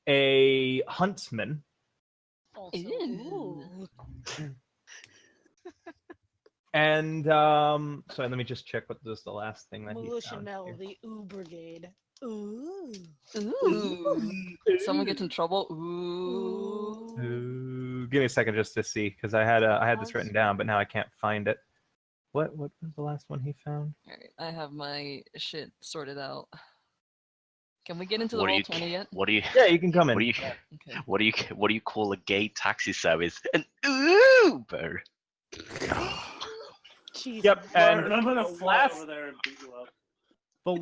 a huntsman. Also, Ooh. And sorry, let me just check what was the last thing that he Militia found Mel, here. the Ooh Brigade. Ooh. Ooh. Someone gets in trouble. Ooh. Ooh. Give me a second just to see, because I had this written down, but now I can't find it. What was the last one he found? Alright, I have my shit sorted out. Can we get into the What do roll you? 20 yet? What do you? Yeah, you can come in. What do you? Okay. What do you call a gay taxi service? An Uber. Jesus. Yep, and I'm gonna the fly last- over there and beat you up. the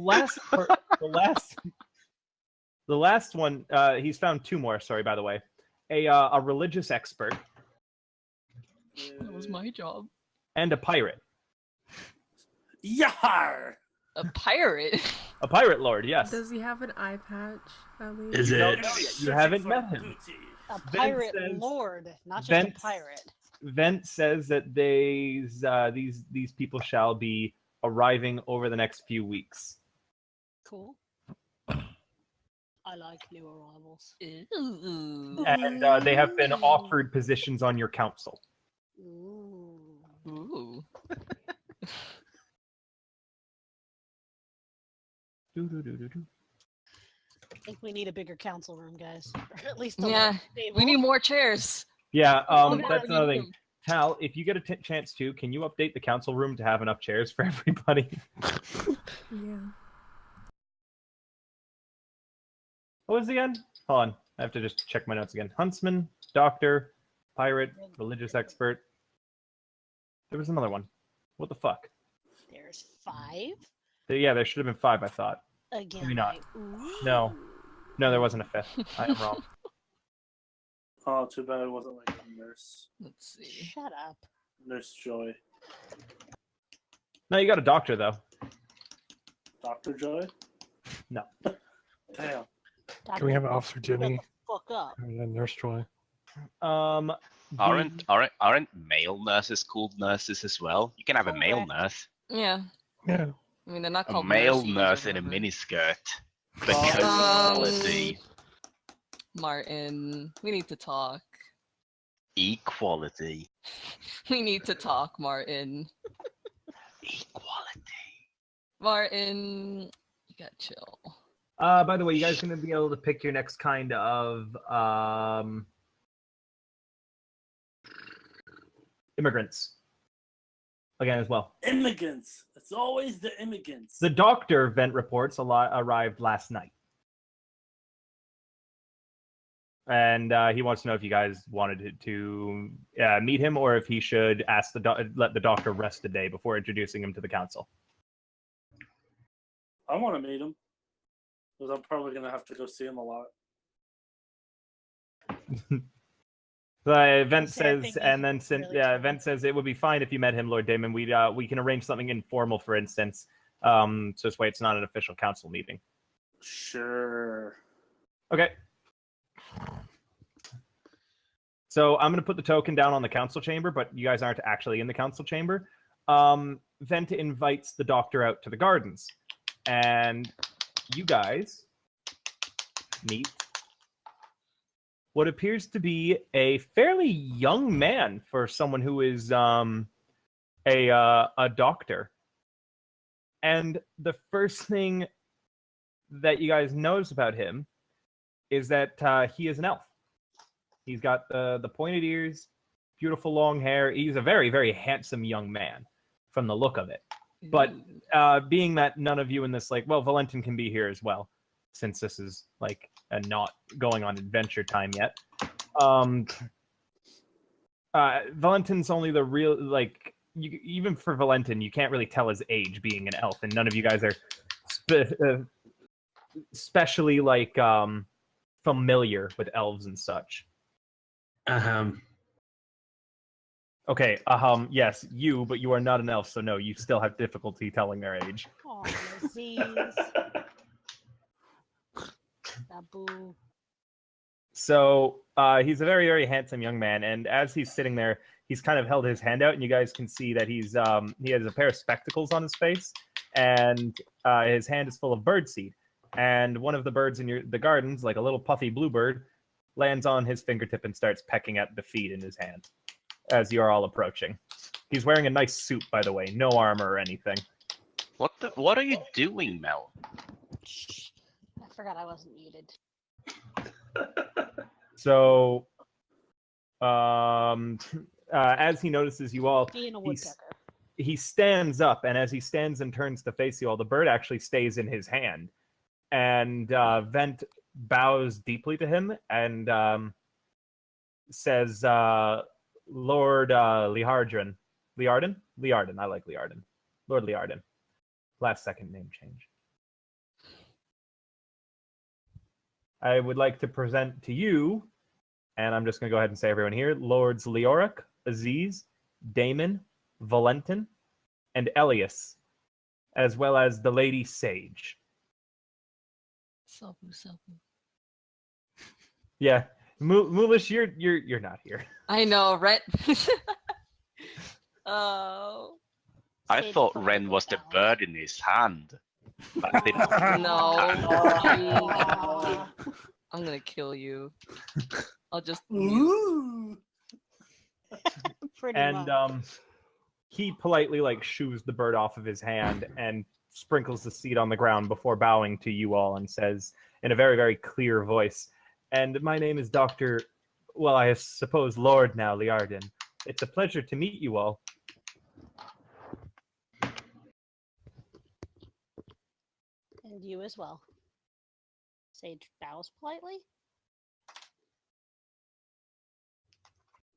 last one. He's found two more. Sorry, by the way, a religious expert That was my job. and a pirate. Yar! A pirate? A pirate lord, yes. Does he have an eye patch? At least? Is it? You haven't met him. A pirate says- lord, not just Vent- a pirate. Vent says that these people shall be arriving over the next few weeks. Cool. I like new arrivals. Ooh. And they have been offered positions on your council. Ooh. Ooh. Doo-doo-doo-doo-doo. I think we need a bigger council room, guys. Or at least a Yeah, large table. we need more chairs. Yeah, Okay, that's we another need thing. Tal, if you get a chance to, can you update the council room to have enough chairs for everybody? Yeah. What was it again? Hold on, I have to just check my notes again. Huntsman, doctor, pirate, religious expert. There was another one. What the fuck? There's 5. Yeah, there should have been 5, I thought. Again. Maybe not. Ooh. No, there wasn't a 5th. I am wrong. Oh, too bad it wasn't like a nurse. Let's see. Shut up. Nurse Joy. No, you got a doctor though. Dr. Joy? No. Damn. Can we have Officer Shut Jimmy the fuck up. and Nurse Joy? The- Aren't male nurses called nurses as well? You can have a male Correct. nurse. Yeah. Yeah. I mean, they're not A called male nurses or nurse in a whatever. miniskirt. But Um, equality. Martin, we need to talk. Equality. We need to talk, Martin. Equality. Martin, you gotta chill. by the way, you guys gonna be able to pick your next kind of immigrants again as well. Immigrants. It's always the immigrants. The doctor, Vent reports, arrived last night. And he wants to know if you guys wanted to meet him, or if he should ask let the doctor rest a day before introducing him to the council. I want to meet him. Because I'm probably going to have to go see him a lot. Vent See, I think says, he's and then really chill. Vent says it would be fine if you met him, Lord Daemon. We can arrange something informal, for instance. So this way, it's not an official council meeting. Sure. Okay. So I'm going to put the token down on the council chamber, but you guys aren't actually in the council chamber. Vent invites the doctor out to the gardens, and you guys meet what appears to be a fairly young man for someone who is a doctor. And the first thing that you guys notice about him is that he is an elf. He's got the pointed ears, beautiful long hair. He's a very, very handsome young man from the look of it. But being that none of you in this, Valentin can be here as well, since this is not going on adventure time yet. Valentin's only the real, even for Valentin, you can't really tell his age being an elf, and none of you guys are especially familiar with elves and such. Okay, yes, you, but you are not an elf, so no, you still have difficulty telling their age. Oh, disease. Babu. So he's a very, very handsome young man, and as he's sitting there, he's kind of held his hand out, and you guys can see that he has a pair of spectacles on his face, and his hand is full of birdseed. and one of the birds in the gardens, like a little puffy bluebird, lands on his fingertip and starts pecking at the feed in his hand as you are all approaching. He's wearing a nice suit, by the way, no armor or anything. What are you doing, Mel? Shh. I forgot I wasn't muted. So, as he notices you all, Being a woodpecker. he stands up, and as he stands and turns to face you all, the bird actually stays in his hand. And Vent bows deeply to him and says, Lord Liardon. Liardon? Liardon. I like Liardon. Lord Liardon. Last second name change. I would like to present to you, and I'm just going to go ahead and say everyone here, Lords Leoric, Aziz, Daemon, Valentin, and Elias, as well as the Lady Sage. Sabu. Yeah, Mulish, you're not here. I know, right? Oh. I Sage thought put Ren it was the down. bird in his hand. But I didn't No. Aw. I'm gonna kill you. I'll just. Ooh. Pretty And much. he politely shoos the bird off of his hand and sprinkles the seed on the ground before bowing to you all and says in a very, very clear voice, and my name is Dr. Well, I suppose Lord now, Liardon. It's a pleasure to meet you all. And you as well. Sage bows politely.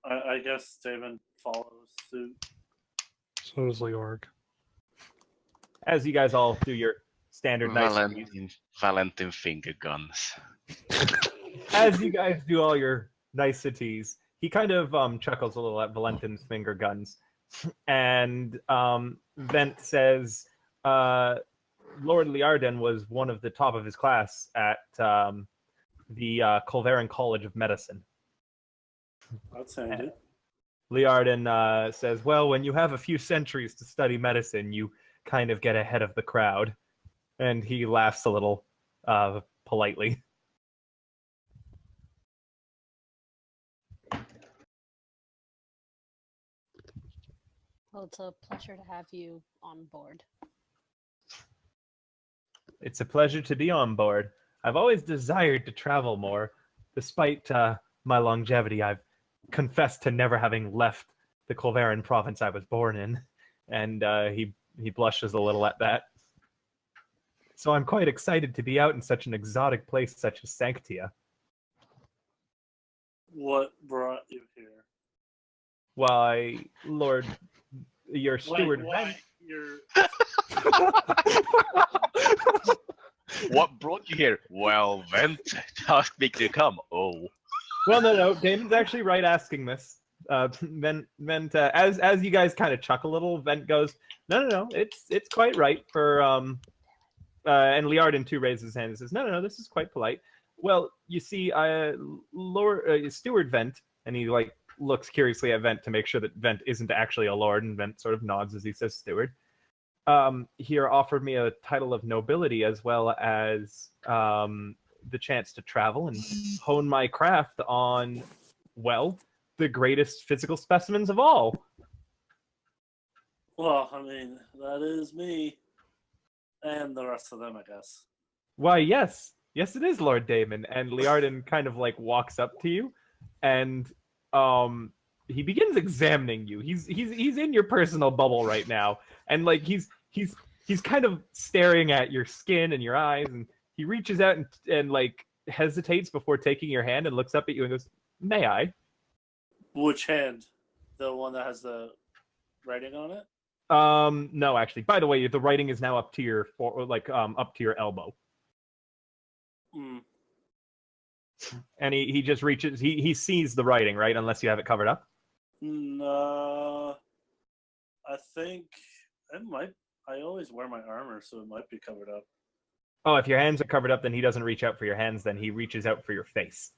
I guess Daemon follows suit. So does Leorg. As you guys all do your standard niceties. Valentin finger guns. As you guys do all your niceties, he kind of chuckles a little at Valentin's finger guns. And Vent says, Lord Liardon was one of the top of his class at the Culverin College of Medicine. That's handy. Liardon says, well, when you have a few centuries to study medicine, you kind of get ahead of the crowd. And he laughs a little politely. Well, it's a pleasure to have you on board. It's a pleasure to be on board. I've always desired to travel more. Despite my longevity, I've confessed to never having left the Culverin province I was born in. And he blushes a little at that. So I'm quite excited to be out in such an exotic place such as Sanctia. What brought you here? Why, Lord, your steward... Why you're... What brought you here? Well, Vent asked me to come. Oh. Well, no, Damon's actually right asking this. Vent, as you guys kind of chuckle a little, Vent goes, no, it's quite right for and Liardon too raises his hand and says, no, this is quite polite. Well, you see, Steward Vent, and he looks curiously at Vent to make sure that Vent isn't actually a lord, and Vent sort of nods as he says Steward. Here offered me a title of nobility as well as the chance to travel and hone my craft on, well, the greatest physical specimens of all. Well, I mean, that is me. And the rest of them, I guess. Why, yes, it is Lord Daemon. And Liardon kind of walks up to you, and he begins examining you. He's in your personal bubble right now, and he's kind of staring at your skin and your eyes, and he reaches out and hesitates before taking your hand and looks up at you and goes, "May I?" Which hand? The one that has the writing on it? No, actually. By the way, the writing is now up to your up to your elbow. Hmm. And he just reaches. He sees the writing, right? Unless you have it covered up. No, I think it might. I always wear my armor, so it might be covered up. Oh, if your hands are covered up, then he doesn't reach out for your hands. Then he reaches out for your face.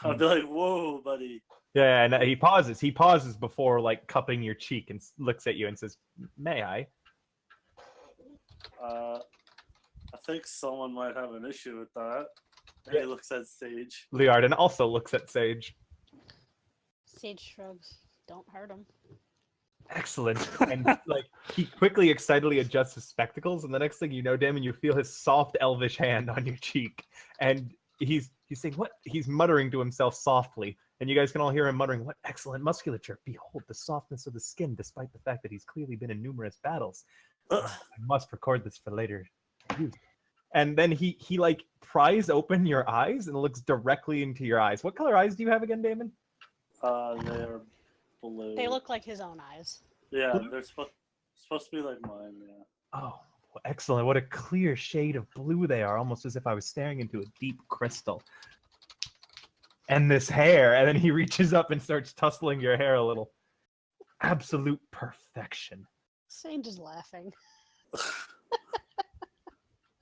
I'll be like, "Whoa, buddy!" Yeah, and he pauses. He pauses before cupping your cheek and looks at you and says, "May I?" I think someone might have an issue with that. And he looks at Sage. Liarden also looks at Sage. Sage shrugs. Don't hurt him. Excellent. And like he quickly, excitedly adjusts his spectacles, and the next thing you know, Daemon, you feel his soft elvish hand on your cheek, and he's saying what? He's muttering to himself softly, and you guys can all hear him muttering, "What excellent musculature! Behold the softness of the skin, despite the fact that he's clearly been in numerous battles. I must record this for later use." And then he like pries open your eyes and looks directly into your eyes. What color eyes do you have again, Daemon? They're blue. They look like his own eyes. Yeah, they're supposed to be like mine, yeah. Oh, excellent. What a clear shade of blue they are, almost as if I was staring into a deep crystal. And this hair, and then he reaches up and starts tussling your hair a little. Absolute perfection. Sage is laughing.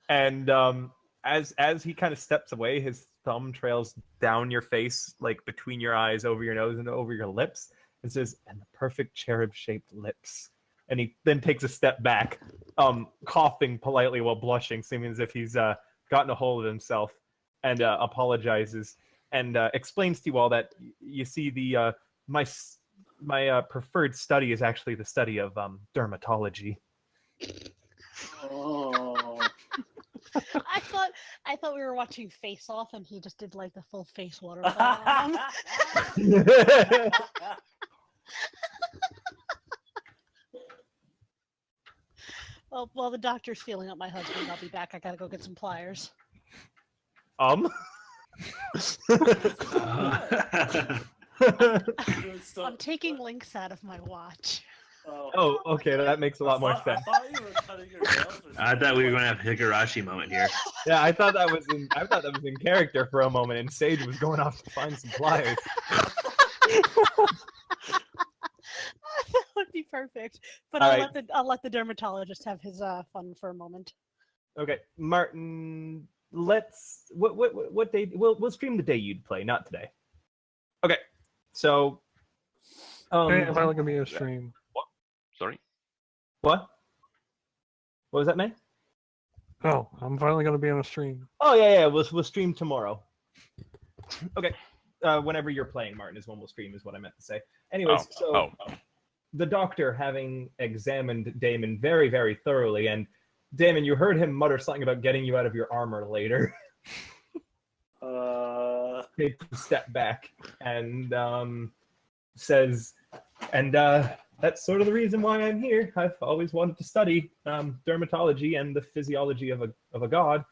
And as he kind of steps away, his thumb trails down your face, like between your eyes, over your nose, and over your lips, and says, "And the perfect cherub-shaped lips." And he then takes a step back, coughing politely while blushing, seeming as if he's gotten a hold of himself, and apologizes, and explains to you all that you see the my preferred study is actually the study of dermatology. Oh. I thought we were watching Face Off, and he just did like the full face waterfall. on him. Well, while the doctor's feeling up my husband, I'll be back. I gotta go get some pliers. Um. I'm taking links out of my watch. Oh, okay, that makes a lot more sense. I thought you were cutting your nails or I thought we were gonna have a Higurashi moment here. Yeah, I thought that was in character for a moment, and Sage was going off to find some pliers. That would be perfect. But I'll let the dermatologist have his fun for a moment. Okay, Martin, let's what day we'll stream the day you'd play, not today. Okay, so Hey, I'm finally gonna be in a stream. Sorry. what was that, man? Oh, I'm finally gonna be on a stream. Oh yeah, we'll stream tomorrow. Okay, whenever you're playing, Martin, is when we'll stream, is what I meant to say. Anyways, the doctor, having examined Daemon very, very thoroughly, and Daemon, you heard him mutter something about getting you out of your armor later. Takes a step back and says, and that's sort of the reason why I'm here. I've always wanted to study dermatology and the physiology of a god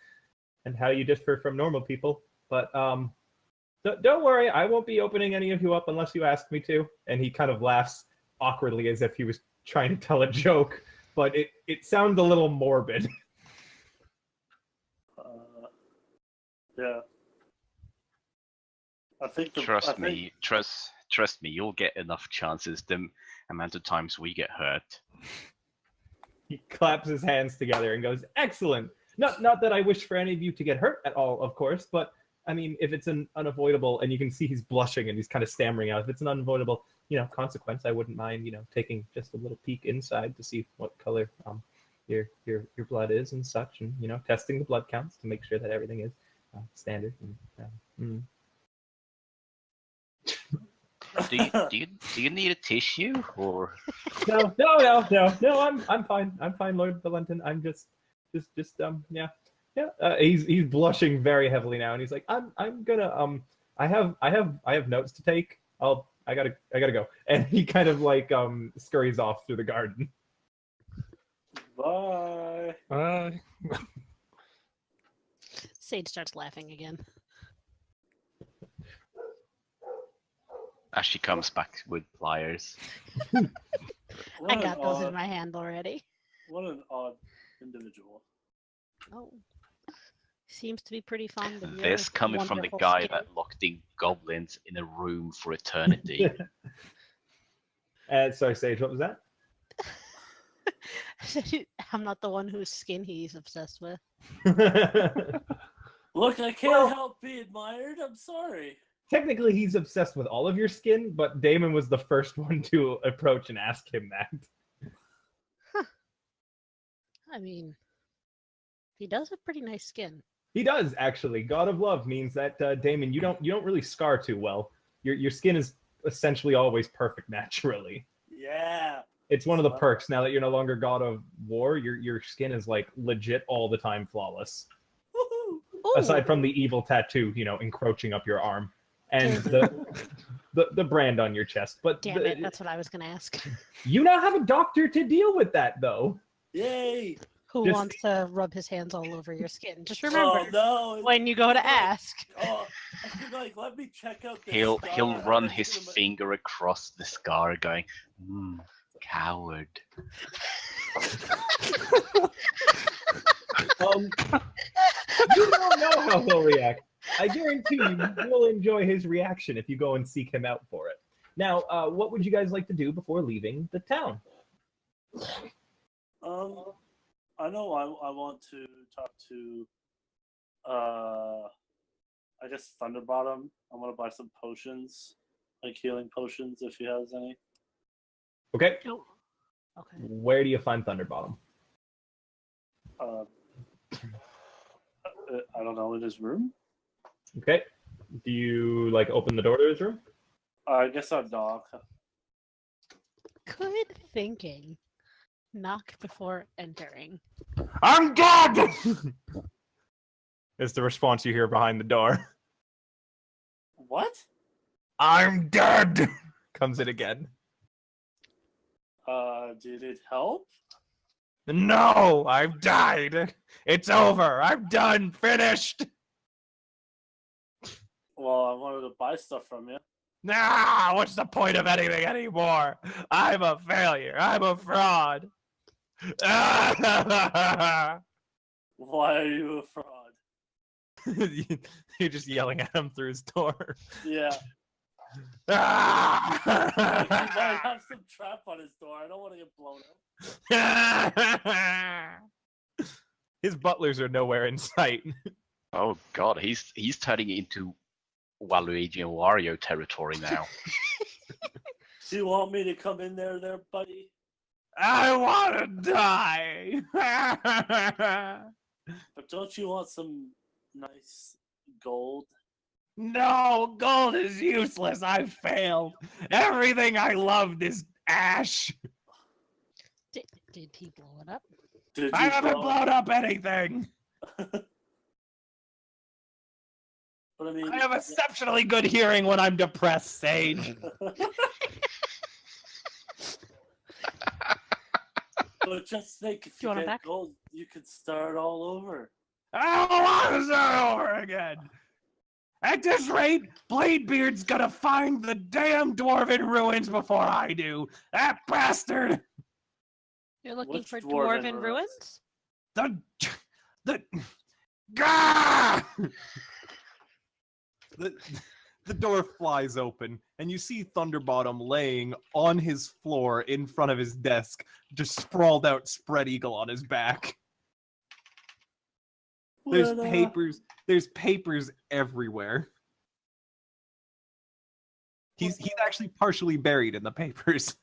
and how you differ from normal people. But don't worry, I won't be opening any of you up unless you ask me to. And he kind of laughs awkwardly as if he was trying to tell a joke, but it sounds a little morbid. Yeah. I think Trust me, you'll get enough chances the amount of times we get hurt. He claps his hands together and goes, "Excellent. Not that I wish for any of you to get hurt at all, of course, but I mean, if it's an unavoidable," and you can see he's blushing and he's kind of stammering out, "if it's an unavoidable, consequence, I wouldn't mind, taking just a little peek inside to see what color your blood is and such, and testing the blood counts to make sure that everything is standard." Do you need a tissue or? No. I'm fine. I'm fine, Lord Valentin. I'm just yeah. He's blushing very heavily now, and he's like, I'm gonna I have notes to take. I gotta go, and he kind of like scurries off through the garden. Bye. Bye. Sage starts laughing again. As she comes back with pliers. What I an got those in odd- my hand already. What an odd individual. Oh. Seems to be pretty fond of your This coming from the wonderful guy skin. that locked in goblins in a room for eternity. Sorry, Sage, what was that? I'm not the one whose skin he's obsessed with. Look, I can't help being admired. I'm sorry. Technically, he's obsessed with all of your skin, but Daemon was the first one to approach and ask him that. I mean, He does have pretty nice skin. He does actually. God of Love means that Daemon, you don't really scar too well. Your skin is essentially always perfect naturally. Yeah. It's one of the perks now that you're no longer God of War. Your skin is like legit all the time flawless. Woohoo! Aside from the evil tattoo, encroaching up your arm, and the brand on your chest. But Damn it, that's what I was gonna ask. you now have a doctor to deal with that, though. Yay! Who Just- wants to rub his hands all over your skin? Just remember, Oh no! when you go to ask. Oh, I could, let me check out this He'll scar. run I'm his gonna- finger across the scar, going, coward. You don't know how he'll react. I guarantee you will enjoy his reaction if you go and seek him out for it. Now, what would you guys like to do before leaving the town? I know I want to talk to, I guess Thunderbottom. I want to buy some potions, like healing potions, if he has any. Okay. Okay. Where do you find Thunderbottom? I don't know, in his room? Okay. Do you open the door to his room? I guess I'll knock. Good thinking. Knock before entering. I'm dead! Is the response you hear behind the door. What? I'm dead! Comes in again. Did it help? No, I've died. It's over. I'm done. Finished. Well, I wanted to buy stuff from you. Nah, what's the point of anything anymore? I'm a failure. I'm a fraud. Why are you a fraud? You're just yelling at him through his door. Yeah. He might have some trap on his door. I don't want to get blown up. His butlers are nowhere in sight. Oh god, he's turning it into Waluigi and Wario territory now. Do you want me to come in there, buddy? I want to die. But don't you want some nice gold? No, gold is useless. I failed. Everything I loved is ash. Did he blow it up? Did I you haven't blow- blown up anything. But I mean, I have exceptionally good hearing when I'm depressed, Sage. But just think, if Do you you want it get back? gold, you could start all over. I don't want to start over again. At this rate, Bladebeard's gonna find the damn dwarven ruins before I do. That bastard! You're looking Which for dwarven dwarven ruins? ruins? The Gah! The door flies open, and you see Thunderbottom laying on his floor in front of his desk, just sprawled out spread eagle on his back. There's What, there's papers everywhere. He's actually partially buried in the papers.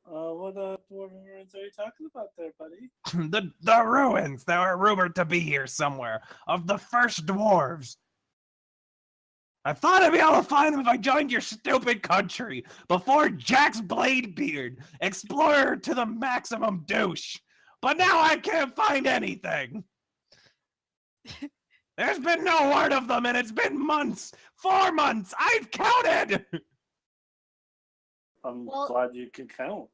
What dwarven ruins are you talking about there, buddy? The ruins that are rumored to be here somewhere of the first dwarves. I thought I'd be able to find them if I joined your stupid country before Jack's Bladebeard, explorer to the maximum douche. But now I can't find anything. There's been no word of them, and it's been months. 4 months. I've counted. I'm Well- glad you can count.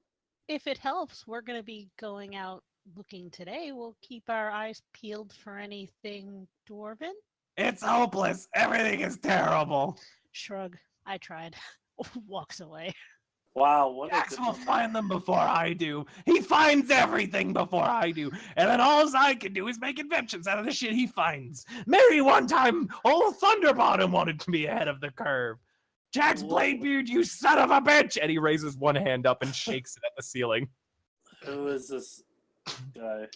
If it helps, we're going to be going out looking today. We'll keep our eyes peeled for anything dwarven. It's hopeless. Everything is terrible. Shrug. I tried. Walks away. Wow, what a Jax good will find them before I do. He finds everything before I do. And then all I can do is make inventions out of the shit he finds. Maybe one time, old Thunderbottom wanted to be ahead of the curve. Jax Whoa. Bladebeard, you son of a bitch! And he raises one hand up and shakes it at the ceiling. Who is this guy?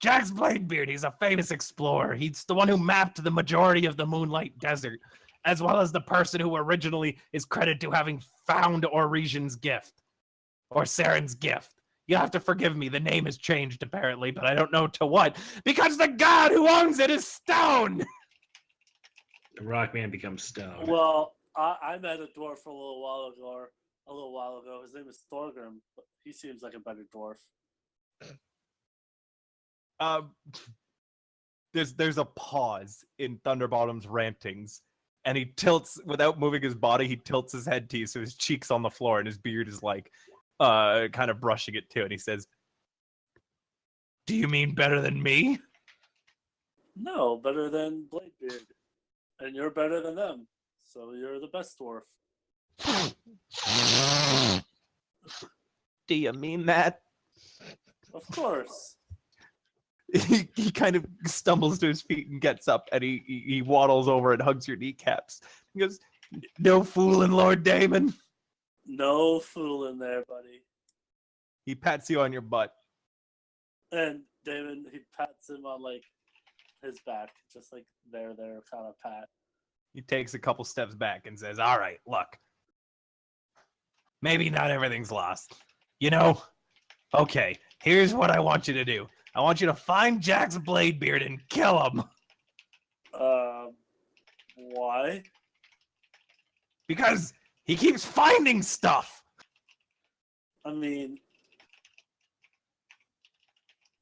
Jax Bladebeard, he's a famous explorer. He's the one who mapped the majority of the Moonlight Desert, as well as the person who originally is credited to having found Oresian's gift. Or Saren's gift. You have to forgive me. The name has changed apparently, but I don't know to what. Because the god who owns it is stone. The rock man becomes stone. Well, I met a dwarf a little while ago. His name is Thorgrim, but he seems like a better dwarf. There's a pause in Thunderbottom's rantings, and he tilts without moving his body. He tilts his head to you, so his cheek's on the floor, and his beard is like, kind of brushing it too. And he says, "Do you mean better than me?" No, better than Bladebeard. And you're better than them. So you're the best dwarf. Do you mean that? Of course. He kind of stumbles to his feet and gets up, and he waddles over and hugs your kneecaps. He goes, "No fooling, Lord Daemon." No fooling there, buddy. He pats you on your butt. And Daemon, he pats him on like his back, just like there kind of pat. He takes a couple steps back and says, "All right, look. Maybe not everything's lost. You know? Okay, here's what I want you to do. I want you to find Jack's Bladebeard and kill him. Why? Because he keeps finding stuff." I mean,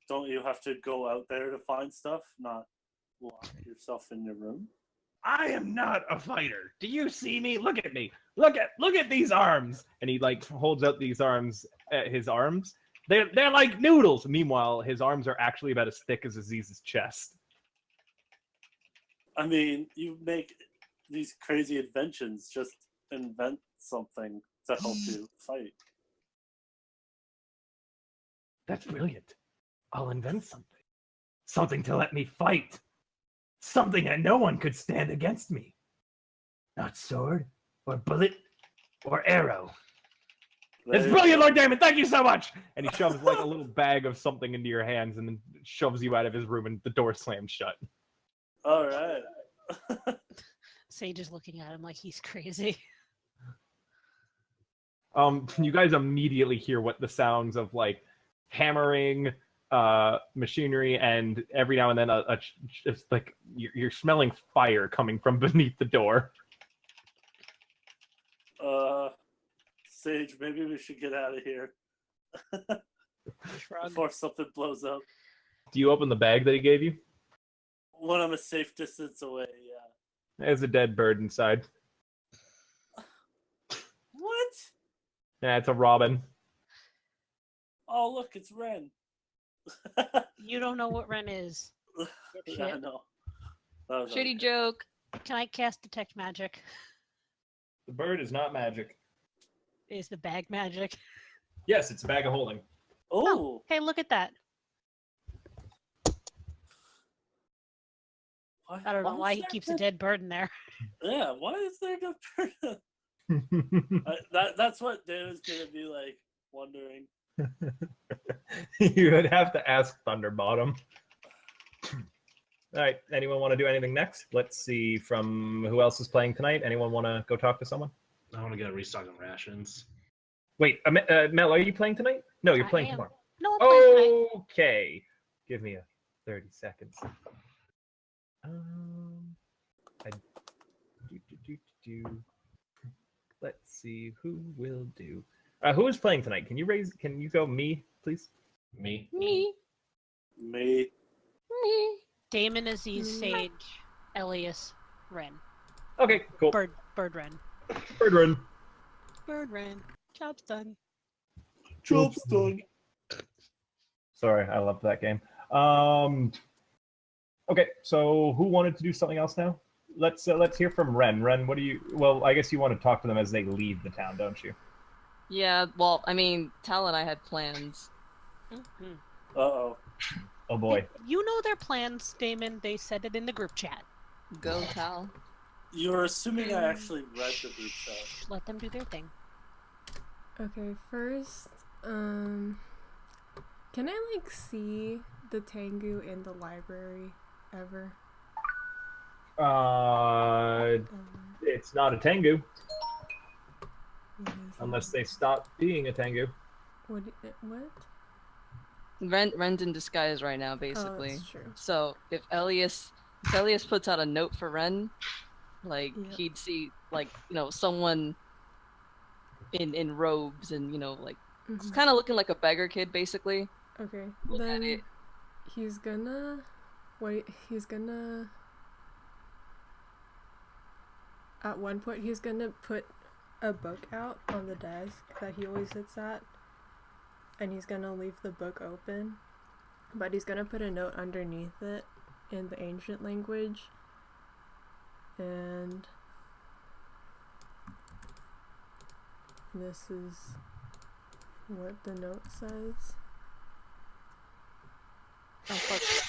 don't you have to go out there to find stuff, not lock yourself in your room? I am not a fighter. Do you see me? Look at me. Look at these arms. And he like holds out these arms, his arms. They're like noodles. Meanwhile, his arms are actually about as thick as Aziz's chest. I mean, you make these crazy inventions. Just invent something to help you fight. That's brilliant. I'll invent something. Something to let me fight. Something that no one could stand against me. Not sword, or bullet, or arrow. It's brilliant, Lord Daemon. Thank you so much. And he shoves like a little bag of something into your hands and then shoves you out of his room and the door slams shut. All right. Sage is looking at him like he's crazy. You guys immediately hear what the sounds of like hammering, machinery, and every now and then just like you're smelling fire coming from beneath the door. Sage, maybe we should get out of here Shrug. before something blows up. Do you open the bag that he gave you? When I'm a safe distance away, yeah. There's a dead bird inside. What? Yeah, it's a robin. Oh, look, it's Ren. You don't know what Ren is. Yeah, I know. That was Shitty joke. Can I cast detect magic? The bird is not magic. Is the bag magic? Yes, it's a bag of holding. Oh, Hey, look at that. I don't know why he keeps a dead bird in there. Yeah, why is there no bird? That's what Damon's gonna be like, wondering. You would have to ask Thunderbottom. All right, anyone want to do anything next? Let's see from who else is playing tonight. Anyone want to go talk to someone? I want to go restock on rations. Wait, Mel, are you playing tonight? No, you're I playing am. tomorrow. No, I'm playing tonight. Okay, give me 30 seconds. Let's see who will do. Who is playing tonight? Can you go me, please? Me? Me. Me. Me. Daemon, Aziz, Sage, Elias, Ren. Okay, cool. Bird Ren. Bird run. Bird Ren. Job's done. Job's done. Sorry, I loved that game. Okay, so who wanted to do something else now? Let's hear from Ren. Ren, what do you? Well, I guess you want to talk to them as they leave the town, don't you? Yeah, well, I mean, Tal and I had plans. Mm-hmm. Uh-oh. Oh boy. You know their plans, Daemon. They said it in the group chat. Go, Tal. You're assuming I actually read the group chat. Let them do their thing. Okay, first, can I like see the Tengu in the library ever? It's not a Tengu What is unless it? they stop being a Tengu. What? Ren's in disguise right now, Oh, basically. that's true. So if Elias puts out a note for Ren, like Yep. he'd see like someone in robes and like it's Mhm. kind of looking like a beggar kid, basically. Okay, Look at then it. he's gonna wait. He's gonna at one point he's gonna put a book out on the desk that he always sits at, and he's gonna leave the book open, but he's gonna put a note underneath it in the ancient language, and this is what the note says. Oh, fuck.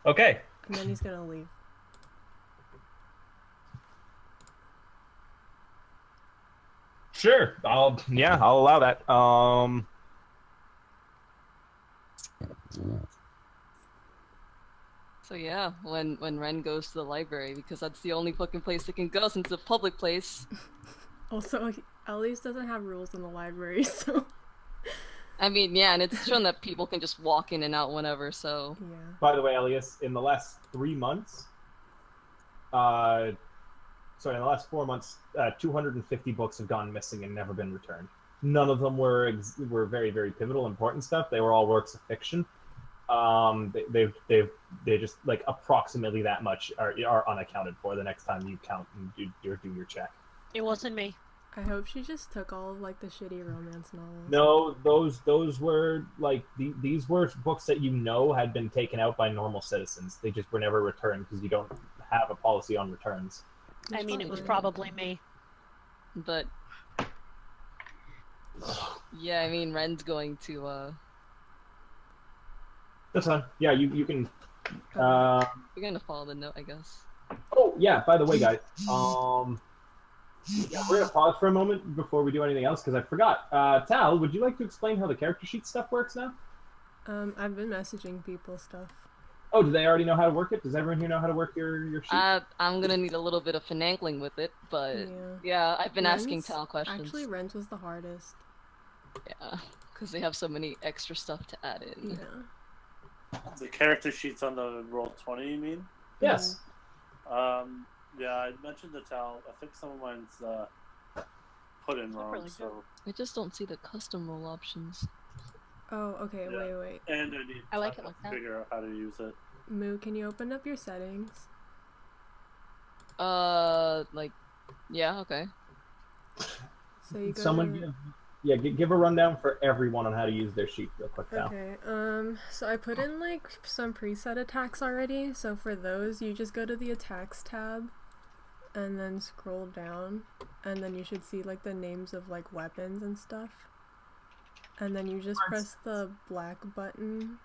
Okay. And then he's gonna leave. Sure. I'll allow that. So yeah, when Ren goes to the library, because that's the only fucking place it can go since it's a public place. Also, Elias doesn't have rules in the library, so I mean, yeah, and it's shown that people can just walk in and out whenever. So yeah. By the way, Elias, in the last 3 months, in the last 4 months, 250 books have gone missing and never been returned. None of them were very, very pivotal, important stuff. They were all works of fiction. They just like approximately that much are unaccounted for the next time you count and do your check. It wasn't me. I hope she just took all of like the shitty romance novels. No, those were like these were books that had been taken out by normal citizens. They just were never returned because you don't have a policy on returns. I mean, it was fine. probably me. but yeah, I mean, Ren's going to That's fine. Yeah, you can. you're gonna follow the note, I guess. Oh yeah. By the way, guys. Yeah, we're gonna pause for a moment before we do anything else because I forgot. Tal, would you like to explain how the character sheet stuff works now? I've been messaging people stuff. Oh, do they already know how to work it? Does everyone here know how to work your sheet? I'm gonna need a little bit of finagling with it, but yeah, I've been asking Ren's- Tal questions. Actually, Ren's was the hardest. Yeah, because they have so many extra stuff to add in. Yeah. The character sheets on the Roll20, you mean? Yes. Yeah, I mentioned the Tal. I think some of mine's put in wrong, really so. I just don't see the custom roll options. Oh, okay. Yeah. Wait. And I need I like time it like to that. figure out how to use it. Moo, can you open up your settings? Like, yeah, okay. So you go Someone to... give a rundown for everyone on how to use their sheet real quick now. Okay, so I put in like some preset attacks already, so for those you just go to the attacks tab and then scroll down, and then you should see like the names of like weapons and stuff, and then you just press the black button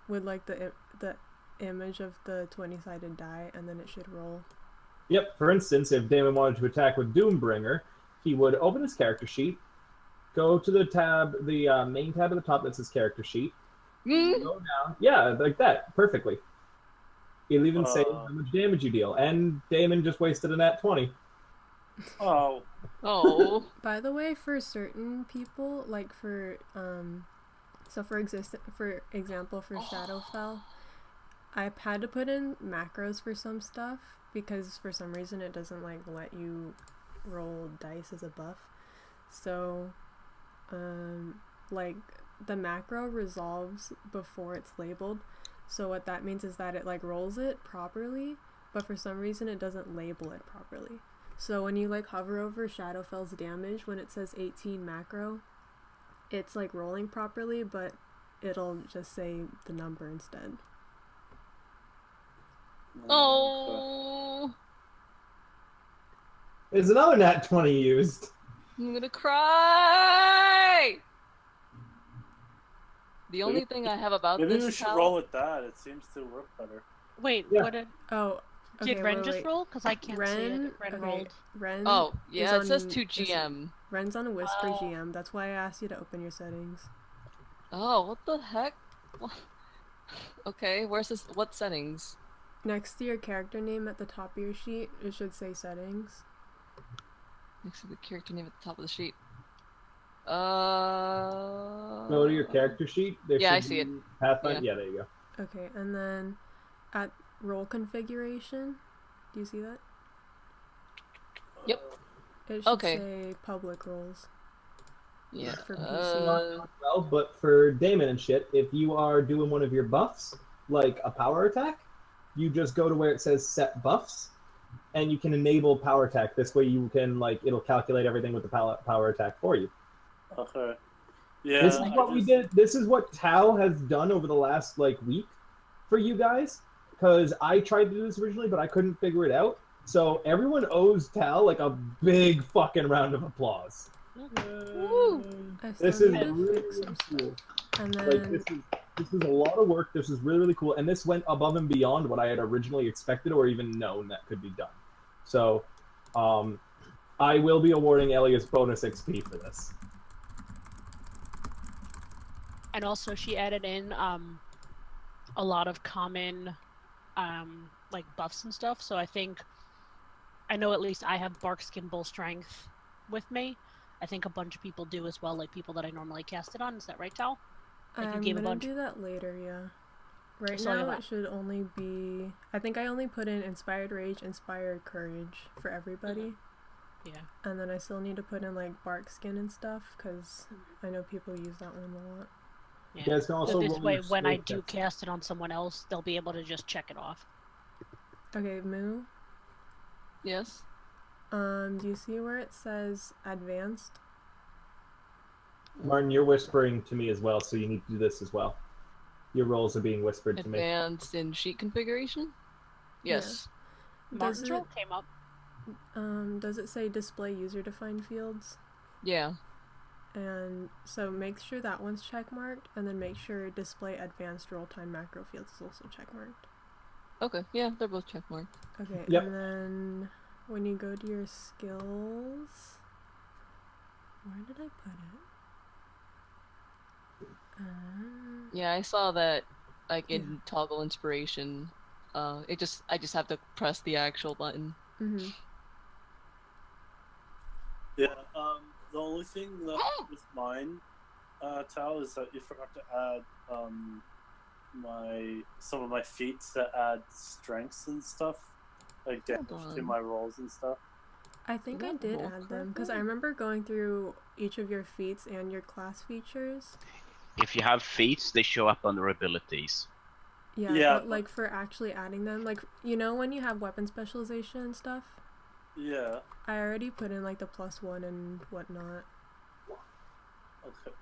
with like the image of the 20-sided die, and then it should roll. Yep, for instance, if Daemon wanted to attack with Doombringer, he would open his character sheet, go to the tab, the main tab at the top that says character sheet, go down, yeah, like that, perfectly. He'll even say how much damage you deal, and Daemon just wasted a nat 20. Oh. Oh. By the way, for certain people, like for so for example, for Shadowfell, I had to put in macros for some stuff because for some reason it doesn't like let you roll dice as a buff. So like the macro resolves before it's labeled. So what that means is that it like rolls it properly, but for some reason it doesn't label it properly. So when you like hover over Shadowfell's damage, when it says 18 macro, it's like rolling properly, but it'll just say the number instead. Oh. There's another nat 20 used. I'm gonna cry! The only thing I have about Maybe this we should Tal- roll with that. It seems to work better. Wait, Yeah. what did Oh, okay, did Ren wait, just wait. roll? Because I can't see it. Ren rolled. Ren. Oh, yeah, it is says on- 2 GM. Ren's on Whisper Oh. GM. That's why I asked you to open your settings. Oh, what the heck? What? Okay, where's this? What settings? next to your character name at the top of your sheet, it should say settings. Next to the character name at the top of the sheet. Go to your character sheet. There Yeah, I should see it. be Pathfinder. Yeah, there you go. Okay, and then at role configuration, do you see that? Yep. It should Okay. say public roles. Yeah. For PC. Well, but for Daemon and shit, if you are doing one of your buffs, like a power attack, you just go to where it says set buffs, and you can enable power attack. This way you can, like, it'll calculate everything with the power attack for you. Okay. Yeah. This is what we did. This is what Tal has done over the last, like, week for you guys, because I tried to do this originally, but I couldn't figure it out. So everyone owes Tal, like, a big fucking round of applause. Woo! I This still is need to really, fix some really stuff. cool. And Like, then this is a lot of work. This is really, really cool, and this went above and beyond what I had originally expected or even known that could be done. So, I will be awarding Elias bonus XP for this. And also, she added in a lot of common like buffs and stuff. So I know at least I have Barkskin Bull Strength with me. I think a bunch of people do as well, like people that I normally cast it on. Is that right, Tal? Like you I'm gave a gonna bunch. do that later, yeah. Right So now yeah. it should only be... I think I only put in Inspired Rage, Inspired Courage for everybody. Yeah. And then I still need to put in, like, Bark Skin and stuff, because I know people use that one a lot. Yeah. You guys can also So this roll way, your when I skill do checks. cast it on someone else, they'll be able to just check it off. Okay, Moo, Yes. do you see where it says Advanced? Martin, you're whispering to me as well, so you need to do this as well. Your rolls are being whispered to me. Advanced in sheet configuration? Yes. Martin's roll came up. Does it say Display User-Defined Fields? Yeah. And so make sure that one's checkmarked, and then make sure Display Advanced Roll-Time Macro Fields is also checkmarked. Okay, yeah, they're both checkmarked. Okay, Yep. and then when you go to your skills, where did I put it? Yeah, I saw that, like, in Toggle Inspiration, I just have to press the actual button. Mm-hmm. Yeah. The only thing that with mine, Tal, is that you forgot to add some of my feats that add strengths and stuff, like damage to my rolls and stuff. I think I Is that did roll add them, because correctly? I remember going through each of your feats and your class features. If you have feats, they show up under abilities. Yeah, Yeah, but like for actually adding them, like, you know when you have weapon specialization and stuff? Yeah. I already put in like the +1 and whatnot.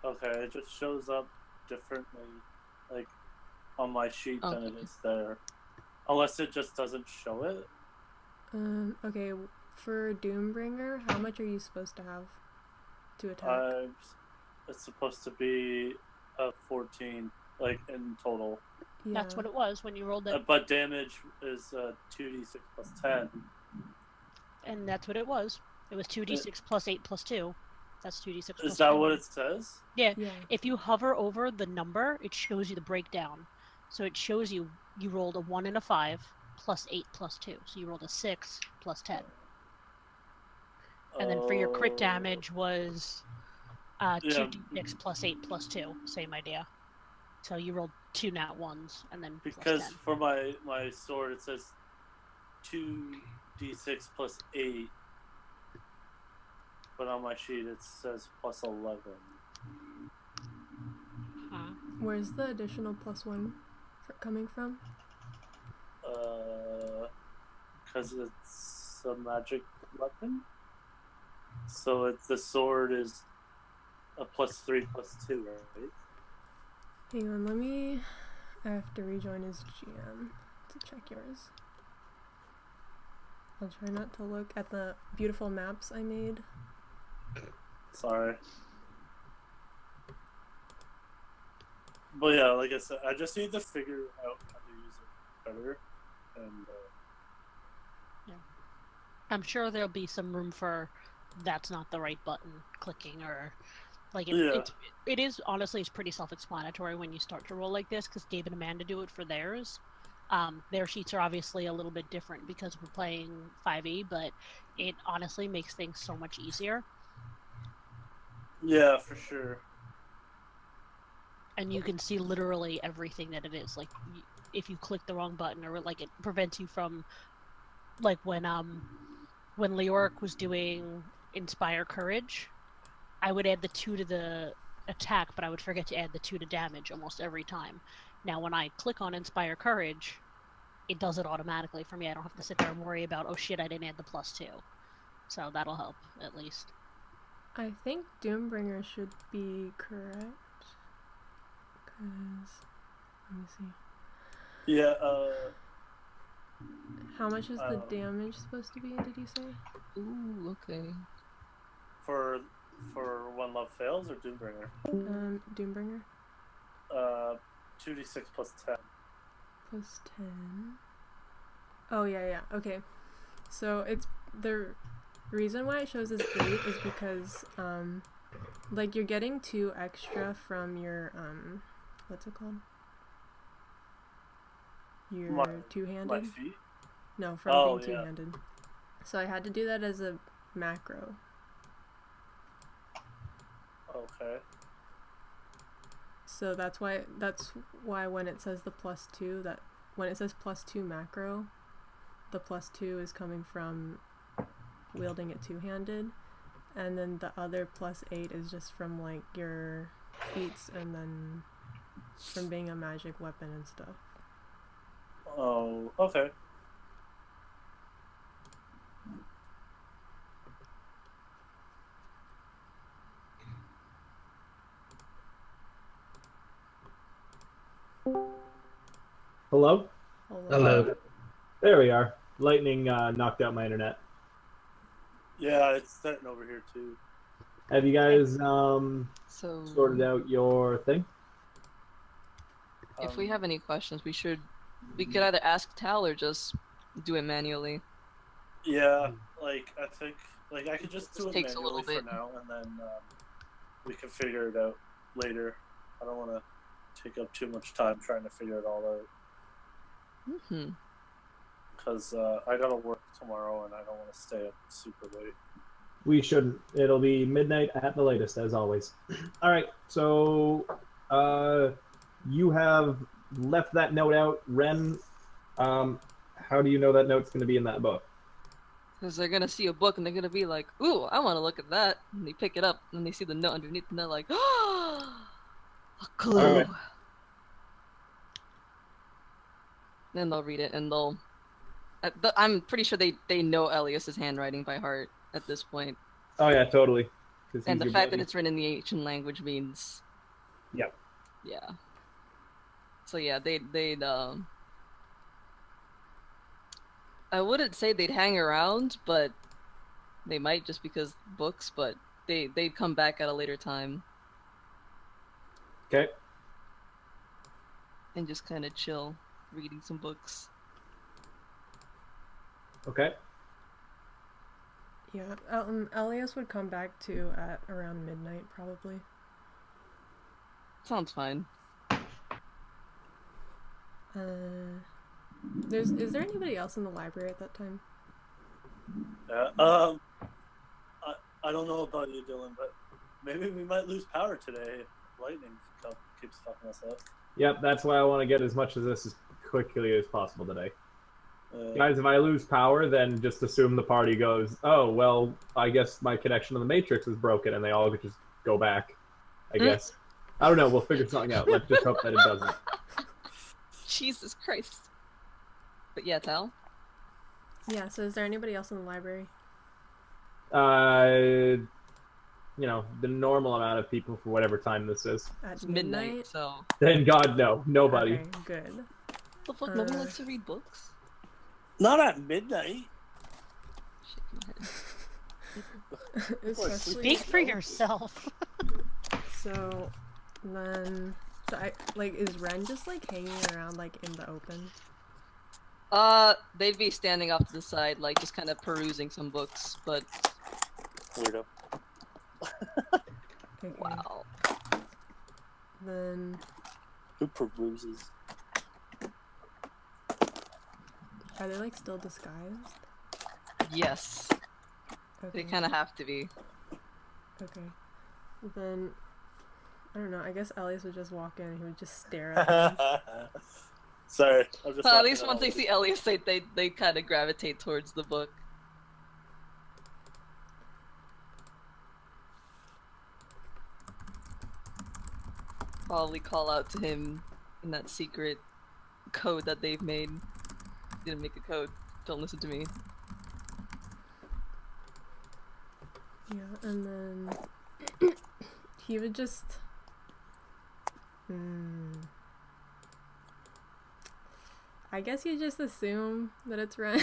Okay. It just shows up differently, like on my sheet than it Okay. is there, unless it just doesn't show it. Okay, for Doombringer, how much are you supposed to have to attack? It's supposed to be a 14, like in total. Yeah. That's what it was when you rolled it, But damage is 2d6 plus 10. and that's what it was. It was 2d6 plus 8 plus 2. That's 2d6 plus Is that 10. what it says? Yeah. Yeah. If you hover over the number, it shows you the breakdown. So it shows you rolled a 1 and a 5 plus 8 plus 2. So you rolled a 6 plus 10. And then for your crit damage was 2d6 plus 8 plus 2. Same idea. So you rolled 2 nat 1s and then plus Because 10. for my sword it says 2d6 plus 8, but on my sheet it says plus 11. Where's the additional +1 coming from? Because it's a magic weapon. So the sword is a +3 plus 2, right? Hang on, I have to rejoin as GM to check yours. I'll try not to look at the beautiful maps I made. Sorry. But yeah, like I said, I just need to figure out how to use it better. And I'm sure there'll be some room for that's not the right button clicking, or like it is honestly, it's pretty self-explanatory when you start to roll like this, because Gabe and Amanda do it for theirs. Their sheets are obviously a little bit different because we're playing 5e, but it honestly makes things so much easier. Yeah, for sure. And you can see literally everything that it is. Like, if you click the wrong button, or like it prevents you from, like when Leoric was doing Inspire Courage, I would add the 2 to the attack, but I would forget to add the 2 to damage almost every time. Now, when I click on Inspire Courage, it does it automatically for me. I don't have to sit there and worry about, oh shit, I didn't add the +2. So that'll help, at least. I think Doombringer should be correct. Because, let me see. Yeah, How much is the damage supposed to be, did you say? Ooh, okay. for One Love Fails or Doombringer? Doombringer. 2d6 plus 10. Plus 10. Oh, yeah, okay. So, it's the reason why it shows as 8 is because, like, you're getting 2 extra from your, what's it called? Your two-handed? My feet? No, from being two-handed. So I had to do that as a macro. Okay. So that's why when it says the +2, that when it says +2 macro, the +2 is coming from wielding it two-handed, and then the other +8 is just from like your feats and then from being a magic weapon and stuff. Oh, okay. Hello? Hello. There we are. Lightning knocked out my internet. Yeah, it's starting over here too. Have you guys So sorted out your thing? if we have any questions, we could either ask Tal or just do it manually. Yeah, like I think like I could just do This it takes a little manually for bit. now, and then we can figure it out later. I don't want to take up too much time trying to figure it all out because I gotta work tomorrow and I don't want to stay up super late. We shouldn't. It'll be midnight at the latest, as always. All right, so you have left that note out. Ren, how do you know that note's going to be in that book? Because they're gonna see a book and they're gonna be like, "Ooh, I want to look at that." And they pick it up and they see the note underneath and they're like, "Oh, a clue." All right. Then they'll read it and they'll. I'm pretty sure they know Elias's handwriting by heart at this point. Oh yeah, totally. And the fact that it's written in the ancient language means. Yep. Yeah. So yeah, they'd I wouldn't say they'd hang around, but they might just because books, but they'd come back at a later time. Okay. And just kind of chill, reading some books. Okay. Yeah, Elias would come back too at around midnight, probably. Sounds fine. Is there anybody else in the library at that time? Yeah. I don't know about you, Dylan, but maybe we might lose power today if lightning keeps fucking us up. Yep, that's why I want to get as much of this as quickly as possible today. Guys, if I lose power, then just assume the party goes, oh, well, I guess my connection to the Matrix is broken, and they all could just go back, I guess. I don't know, we'll figure something out. Let's just hope that it doesn't. Jesus Christ. But yeah, Tal? Yeah, so is there anybody else in the library? You know, the normal amount of people for whatever time this is. At It's midnight, so... Thank God, no. Nobody. Okay, good. The fuck, nobody likes to read books? Not at midnight. Speak for yourself. So, then... So is Ren just, like, hanging around, like, in the open? They'd be standing off to the side, like, just kind of perusing some books, but... Weirdo. Okay. Wow. Then... Who peruses? Are they like still disguised? Yes, Okay. they kind of have to be. Okay. Then I don't know. I guess Elias would just walk in and he would just stare at them. Sorry, I'm just. At laughing least at once all they of see you. Elias, they kind of gravitate towards the book. Probably call out to him in that secret code that they've made. Didn't make a code. Don't listen to me. Yeah, and then he would just. I guess you just assume that it's Ren.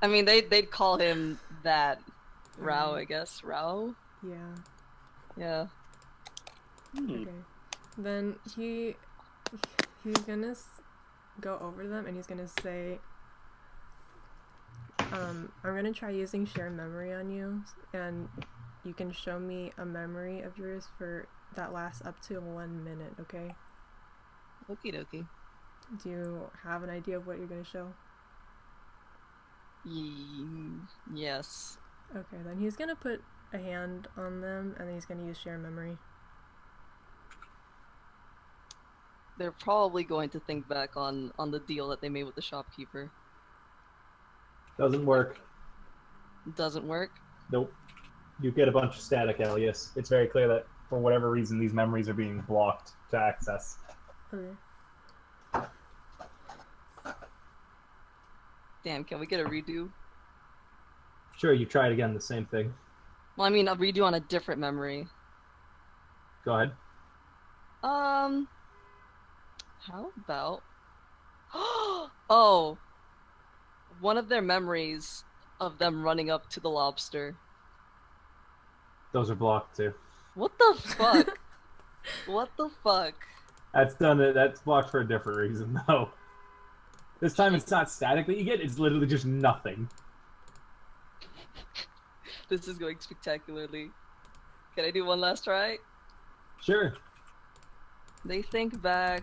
I mean, they'd call him that. Rao, I guess. Rao? Yeah. Yeah. Okay. Then he's gonna go over to them and he's gonna say, I'm gonna try using share memory on you, and you can show me a memory of yours for that lasts up to 1 minute, okay? Okie dokie. Do you have an idea of what you're gonna show? Yes. Okay, then he's gonna put a hand on them and then he's gonna use share memory. They're probably going to think back on the deal that they made with the shopkeeper. Doesn't work. Doesn't work? Nope. You get a bunch of static, Elias. It's very clear that for whatever reason these memories are being blocked to access. Okay. Damn, can we get a redo? Sure, you try it again, the same thing. Well, I mean, a redo on a different memory. Go ahead. How about... Oh! One of their memories of them running up to the lobster. Those are blocked too. What the fuck? What the fuck? That's blocked for a different reason though. This time it's not static that you get, it's literally just nothing. This is going spectacularly. Can I do one last try? Sure. They think back...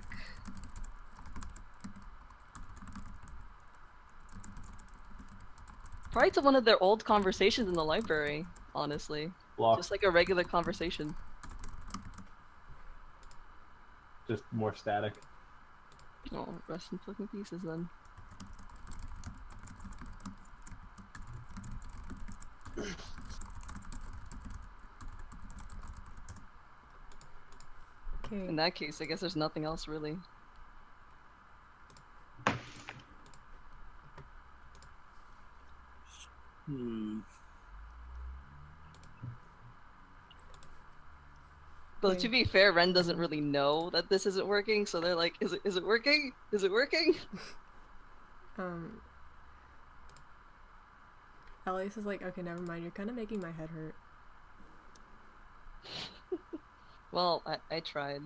Probably to one of their old conversations in the library, honestly. Blocked. Just like a regular conversation. Just more static. Oh, rest in fucking pieces then. Okay. In that case, I guess there's nothing else really. Though Okay. to be fair, Ren doesn't really know that this isn't working, so they're like, is it working? Is it working? Elias is like, okay, never mind, you're kind of making my head hurt. Well, I tried.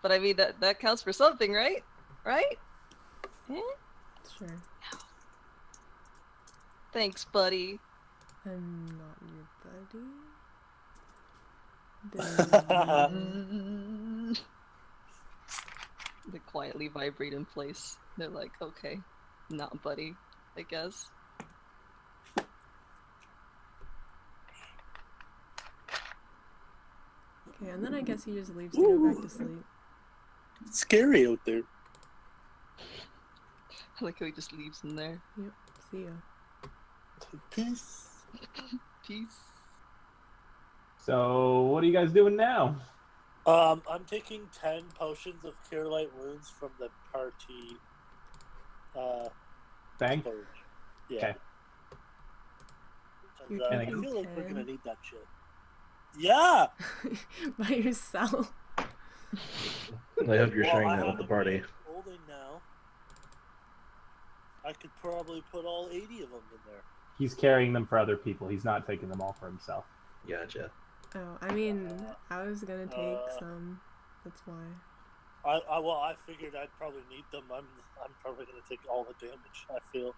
But I mean, that counts for something, right? Right? Eh? Sure. Thanks, buddy. I'm not your buddy. They quietly vibrate in place. They're like, okay, not buddy, I guess. Okay, and then I guess he just leaves to go back to sleep. It's scary out there. I like how he just leaves in there. Yep, see ya. Peace. Peace. So, what are you guys doing now? I'm taking 10 potions of Cure Light Wounds from the party. Bang? storage. Yeah. Okay. And, You're I taking feel like we're 10? gonna need that shit. Yeah! By yourself. I hope you're Well, sharing I that with the have party. holding now. I could probably put all 80 of them in there. He's carrying them for other people. He's not taking them all for himself. Gotcha. Oh, I mean, I was gonna take some. That's why. I figured I'd probably need them. I'm probably gonna take all the damage, I feel.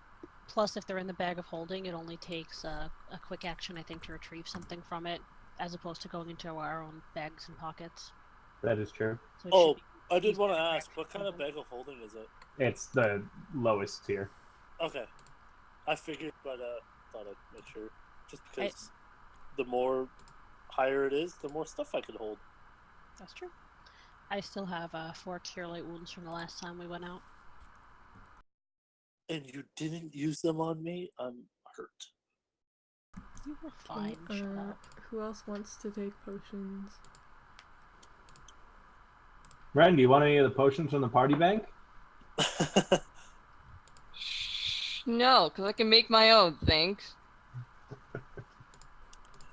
Plus, if they're in the bag of holding, it only takes a quick action, I think, to retrieve something from it, as opposed to going into our own bags and pockets. That is true. So it Oh, should be I did want to ask, what kind of bag of holding is it? It's the lowest tier. Okay. I figured, but thought I'd make sure. Just because the more higher it is, the more stuff I could hold. That's true. I still have 4 cure light wounds from the last time we went out. And you didn't use them on me? I'm hurt. You were fine. Shut up. Who else wants to take potions? Ren, do you want any of the potions from the party bank? No, because I can make my own, thanks.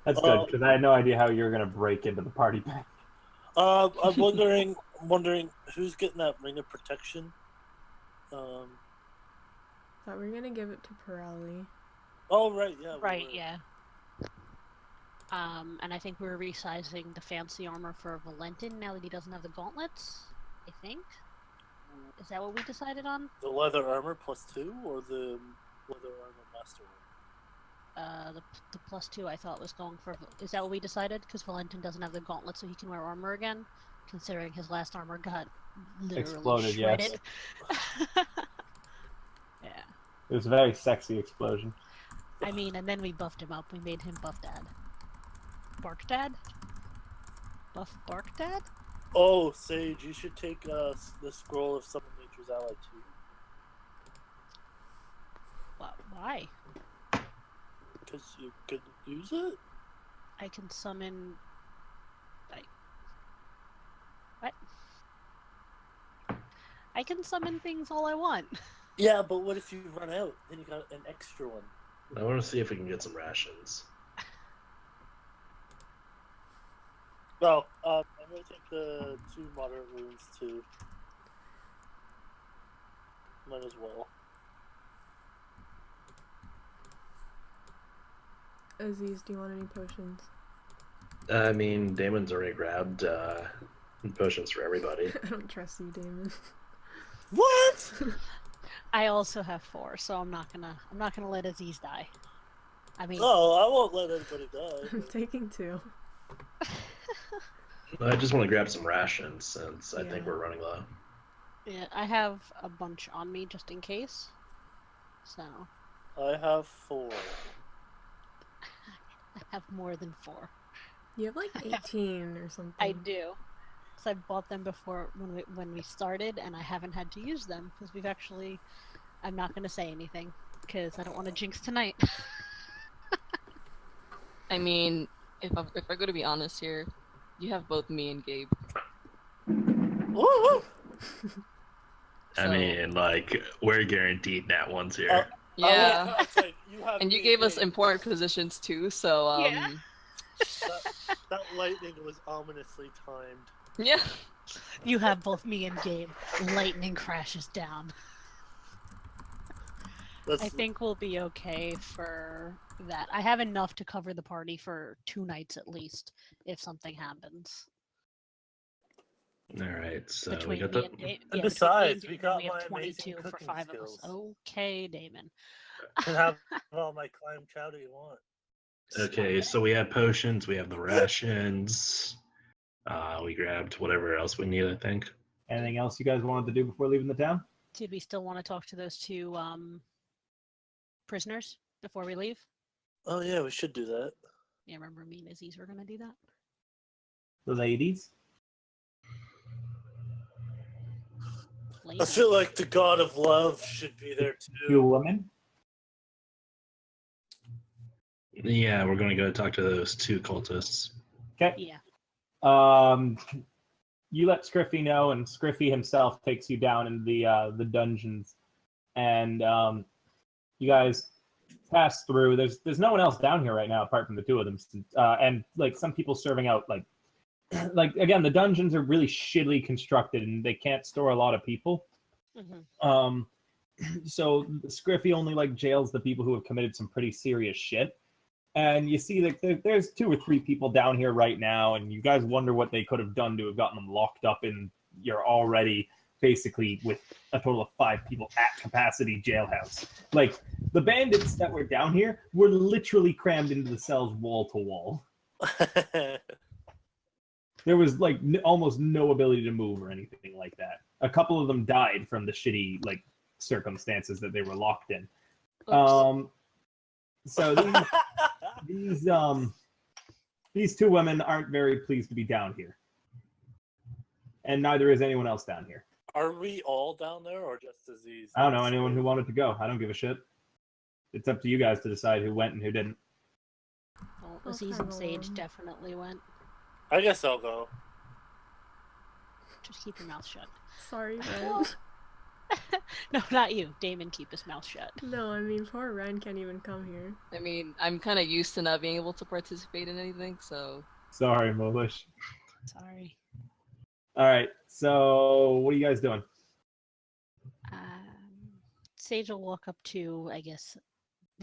That's good, because I had no idea how you were going to break into the party bank. I'm wondering who's getting that ring of protection. Thought we were gonna give it to Pirelli. Oh right, yeah. Right, yeah. And I think we're resizing the fancy armor for Valentin now that he doesn't have the gauntlets. I think. Is that what we decided on? The leather armor +2 or the leather armor master one? The +2 I thought was going for. Is that what we decided? Because Valentin doesn't have the gauntlet, so he can wear armor again. Considering his last armor got literally Exploded, shredded. yes. Yeah. It was a very sexy explosion. I mean, and then we buffed him up. We made him Buff Dad. Bark Dad? Buff Bark Dad? Oh, Sage, you should take the scroll of Summon Nature's Ally too. Why? Because you could use it? I can summon... What? I can summon things all I want. Yeah, but what if you run out? Then you got an extra one. I want to see if we can get some rations. Well, I'm going to take the 2 moderate wounds too. Might as well. Aziz, do you want any potions? I mean, Damon's already grabbed potions for everybody. I don't trust you, Damon. What? I also have 4, so I'm not gonna let Aziz die. I mean, No, I won't let anybody die. I'm taking 2. I just want to grab some rations since I think Yeah. we're running low. yeah, I have a bunch on me just in case. So I have 4. I have more than 4. You have like 18 or something. I do. So I bought them before when we started, and I haven't had to use them because we've actually. I'm not gonna say anything because I don't want to jinx tonight. I mean, if I go to be honest here, you have both me and Gabe. Woo! I mean, like, we're guaranteed nat ones here. Yeah, You have and you me gave us Gabe. important positions too, so Yeah. That lightning was ominously timed. yeah. You have both me and Gabe. Lightning crashes down. I think we'll be okay for that. I have enough to cover the party for 2 nights at least, if something happens. All right, so we Between got me the. and Damon. And besides, we got we have my amazing 22 for cooking 5 skills. of us. Okay, Damon. Can have all my clam chowder you want. Okay, so we have potions, we have the rations. We grabbed whatever else we need, I think. Anything else you guys wanted to do before leaving the town? Did we still want to talk to those 2 prisoners before we leave? Oh yeah, we should do that. Yeah, remember me and Aziz were gonna do that? The ladies? I feel like the god of love should be there You too. women? Yeah, we're going to go talk to those 2 cultists. Okay. Yeah. You let Scriffy know, and Scriffy himself takes you down into the dungeons, and you guys pass through. There's no one else down here right now apart from the 2 of them, and like some people serving out like again, the dungeons are really shittily constructed, and they can't store a lot of people. Mm-hmm. So Scriffy only like jails the people who have committed some pretty serious shit. And you see that there's 2 or 3 people down here right now, and you guys wonder what they could have done to have gotten them locked up in your already basically with a total of 5 people at capacity jailhouse. Like the bandits that were down here were literally crammed into the cells wall to wall. There was like almost no ability to move or anything like that. A couple of them died from the shitty like circumstances that they were locked in. Oops. So these two women aren't very pleased to be down here, and neither is anyone else down here. Are we all down there, or just Aziz? I don't know anyone who wanted to go. I don't give a shit. It's up to you guys to decide who went and who didn't. Well, I'll Aziz tag and Sage along. definitely went. I guess I'll go. Just keep your mouth shut. Sorry, Ren. No, not you. Damon, keep his mouth shut. No, I mean, poor Ren can't even come here. I mean, I'm kind of used to not being able to participate in anything, so. Sorry, Molish. Sorry. All right, so what are you guys doing? Sage will walk up to, I guess,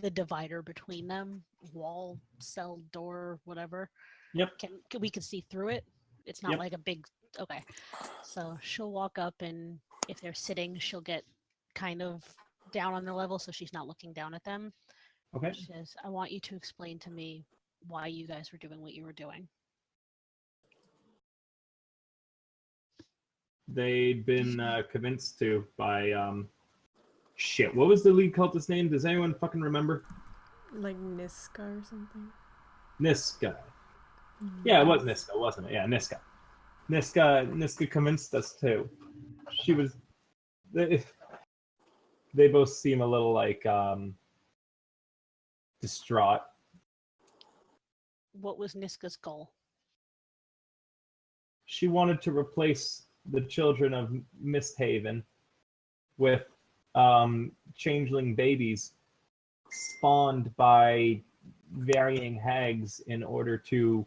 the divider between them. Wall, cell, door, whatever. Yep. We can see through it? It's not Yep. like a big... Okay. So she'll walk up, and if they're sitting, she'll get kind of down on their level so she's not looking down at them. Okay. She says, I want you to explain to me why you guys were doing what you were doing. They'd been convinced to by shit. What was the lead cultist name? Does anyone fucking remember? Like Niska or something. Niska. Yeah, it was Niska, wasn't it? Yeah, Niska. Niska convinced us too. She was. They both seem a little like distraught. What was Niska's goal? She wanted to replace the children of Misthaven with changeling babies spawned by varying hags in order to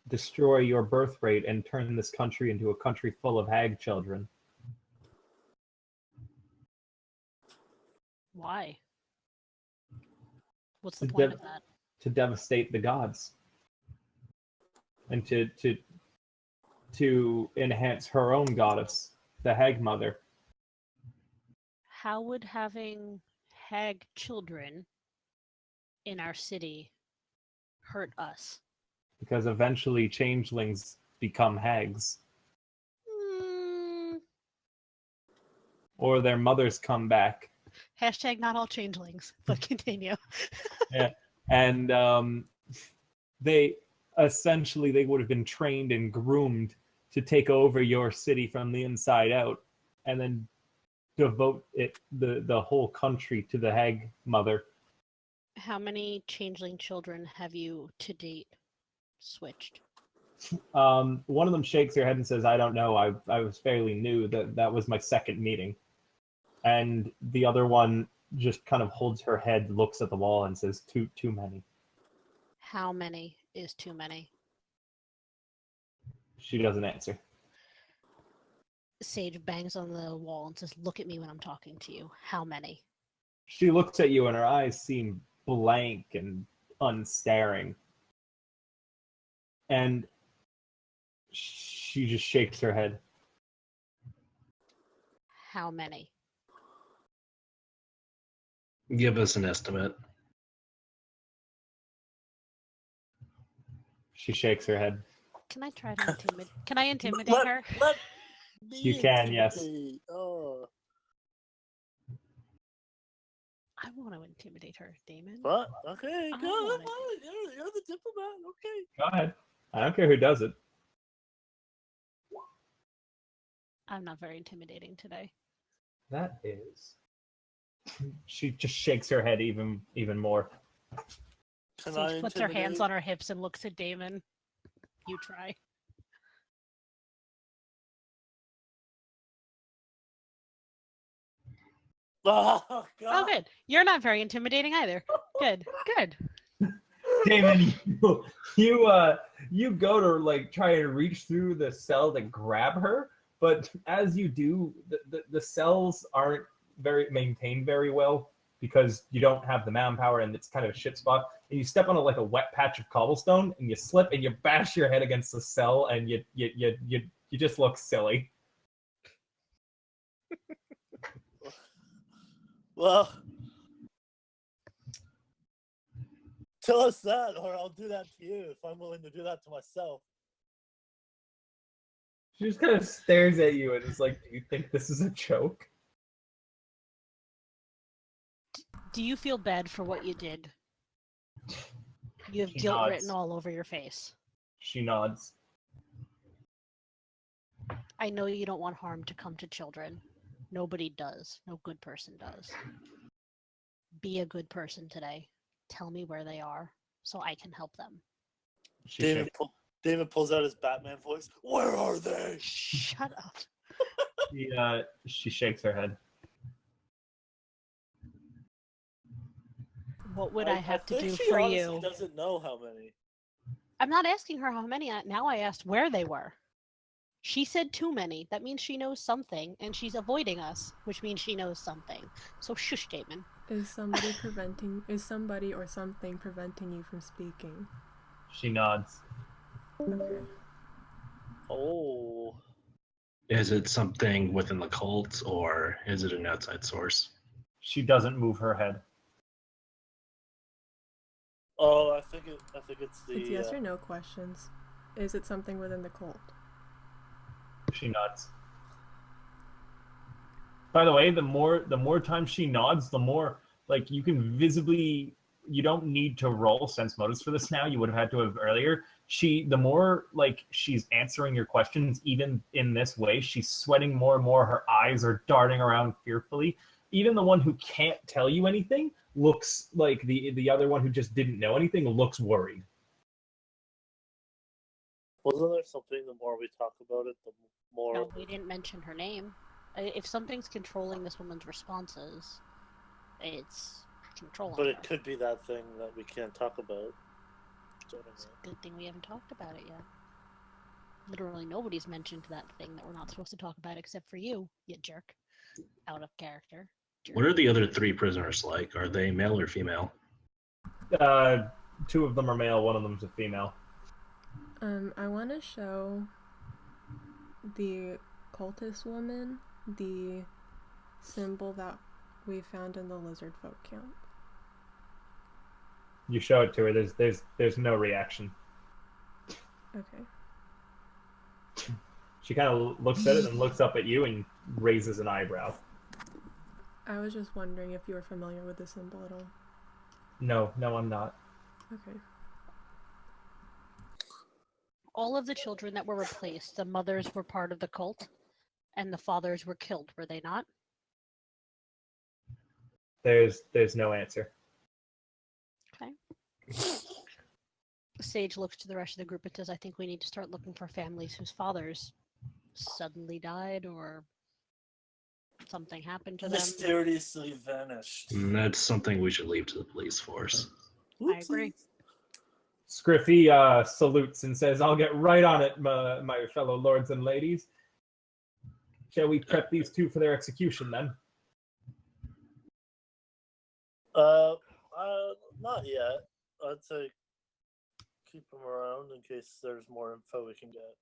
destroy your birth rate and turn this country into a country full of hag children. Why? What's the point of that? To devastate the gods and to enhance her own goddess, the hag mother. How would having hag children in our city hurt us? Because eventually changelings become hags. Or their mothers come back. Hashtag not all changelings, but continue. Yeah. And they would have been trained and groomed to take over your city from the inside out and then devote the whole country to the hag mother. How many changeling children have you to date switched? One of them shakes her head and says, I don't know. I was fairly new. That was my second meeting. And the other one just kind of holds her head, looks at the wall, and says, too many. How many is too many? She doesn't answer. Sage bangs on the wall and says, look at me when I'm talking to you. How many? She looks at you and her eyes seem blank and unstaring. And she just shakes her head. How many? Give us an estimate. She shakes her head. Can I try to intimidate? Can I intimidate her? Let me You can, yes. intimidate. Oh. I want to intimidate her, Daemon. What? Okay, I go. wanna You're the diplomat. Okay. Go ahead. I don't care who does it. I'm not very intimidating today. That is. She just shakes her head even more. Can I Sage puts her hands intimidate? on her hips and looks at Daemon. You try. Oh, Oh, God. good. You're not very intimidating either. Good. Good. Damon, you go to like try to reach through the cell to grab her, but as you do, the cells aren't maintained very well because you don't have the manpower and it's kind of a shit spot. And you step on like a wet patch of cobblestone and you slip and you bash your head against the cell and you just look silly. Well, tell us that, or I'll do that to you if I'm willing to do that to myself. She just kind of stares at you and is like, "Do you think this is a joke?" Do you feel bad for what you did? You have She guilt nods. written all over your face. She nods. I know you don't want harm to come to children. Nobody does. No good person does. Be a good person today. Tell me where they are so I can help them. She David, shakes. David pulls out his Batman voice. Where are they? Shut up. She shakes her head. What would I have to think do she for honestly you? doesn't know how many. I'm not asking her how many. Now I asked where they were. She said too many. That means she knows something, and she's avoiding us, which means she knows something. So shush, Daemon. Is somebody or something preventing you from speaking? She nods. Okay. Oh. Is it something within the cult, or is it an outside source? She doesn't move her head. Oh, I think it's the. It's yes or no questions. Is it something within the cult? She nods. By the way, the more times she nods, the more like you can visibly. You don't need to roll sense motives for this now. You would have had to have earlier. The more like she's answering your questions, even in this way, she's sweating more and more. Her eyes are darting around fearfully. Even the one who can't tell you anything looks like the other one who just didn't know anything looks worried. Wasn't there something? The more we talk about it, the more. No, we didn't mention her name. If something's controlling this woman's responses, it's controlling But her. it could be that thing that we can't talk about. It's a good thing we haven't talked about it yet. Literally nobody's mentioned that thing that we're not supposed to talk about except for you jerk. Out of character. Jerk. What are the other 3 prisoners like? Are they male or female? 2 of them are male. 1 of them's a female. I want to show the cultist woman the symbol that we found in the lizard folk camp. You show it to her. There's no reaction. Okay. She kind of looks at it and looks up at you and raises an eyebrow. I was just wondering if you were familiar with the symbol at all. No, I'm not. Okay. All of the children that were replaced, the mothers were part of the cult, and the fathers were killed, were they not? There's no answer. Okay. Sage looks to the rest of the group and says, I think we need to start looking for families whose fathers suddenly died or something happened to them. Mysteriously vanished. And that's something we should leave to the police force. I agree. Scriffy salutes and says, I'll get right on it, my fellow lords and ladies. Shall we prep these 2 for their execution, then? Not yet. I'd say keep them around in case there's more info we can get.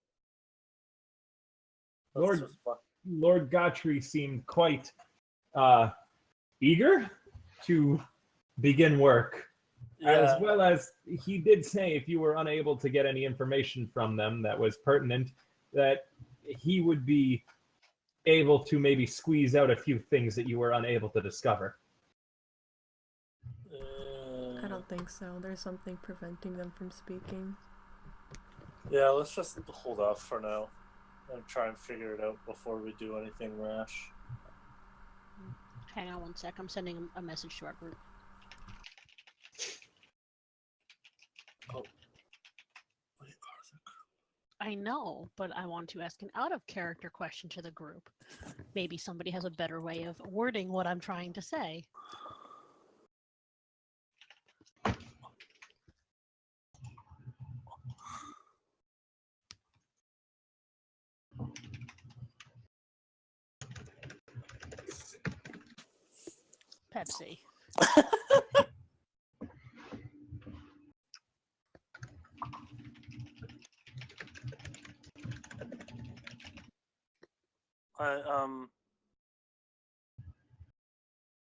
Lord Godfrey seemed quite eager to begin work. Yeah. As well as he did say if you were unable to get any information from them that was pertinent, that he would be able to maybe squeeze out a few things that you were unable to discover. I don't think so. There's something preventing them from speaking. Yeah, let's just hold off for now and try and figure it out before we do anything rash. Hang on one sec. I'm sending a message to our group. Oh. I know, but I want to ask an out-of-character question to the group. Maybe somebody has a better way of wording what I'm trying to say. Pepsi.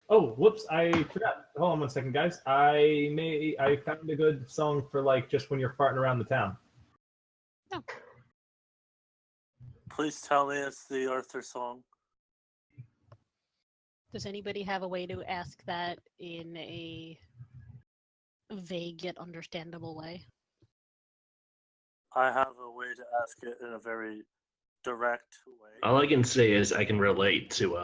Oh, whoops! I forgot. Hold on one second, guys. I found a good song for like just when you're farting around the town. Please tell me it's the Arthur song. Does anybody have a way to ask that in a vague yet understandable way? I have a way to ask it in a very direct way. All I can say is I can relate to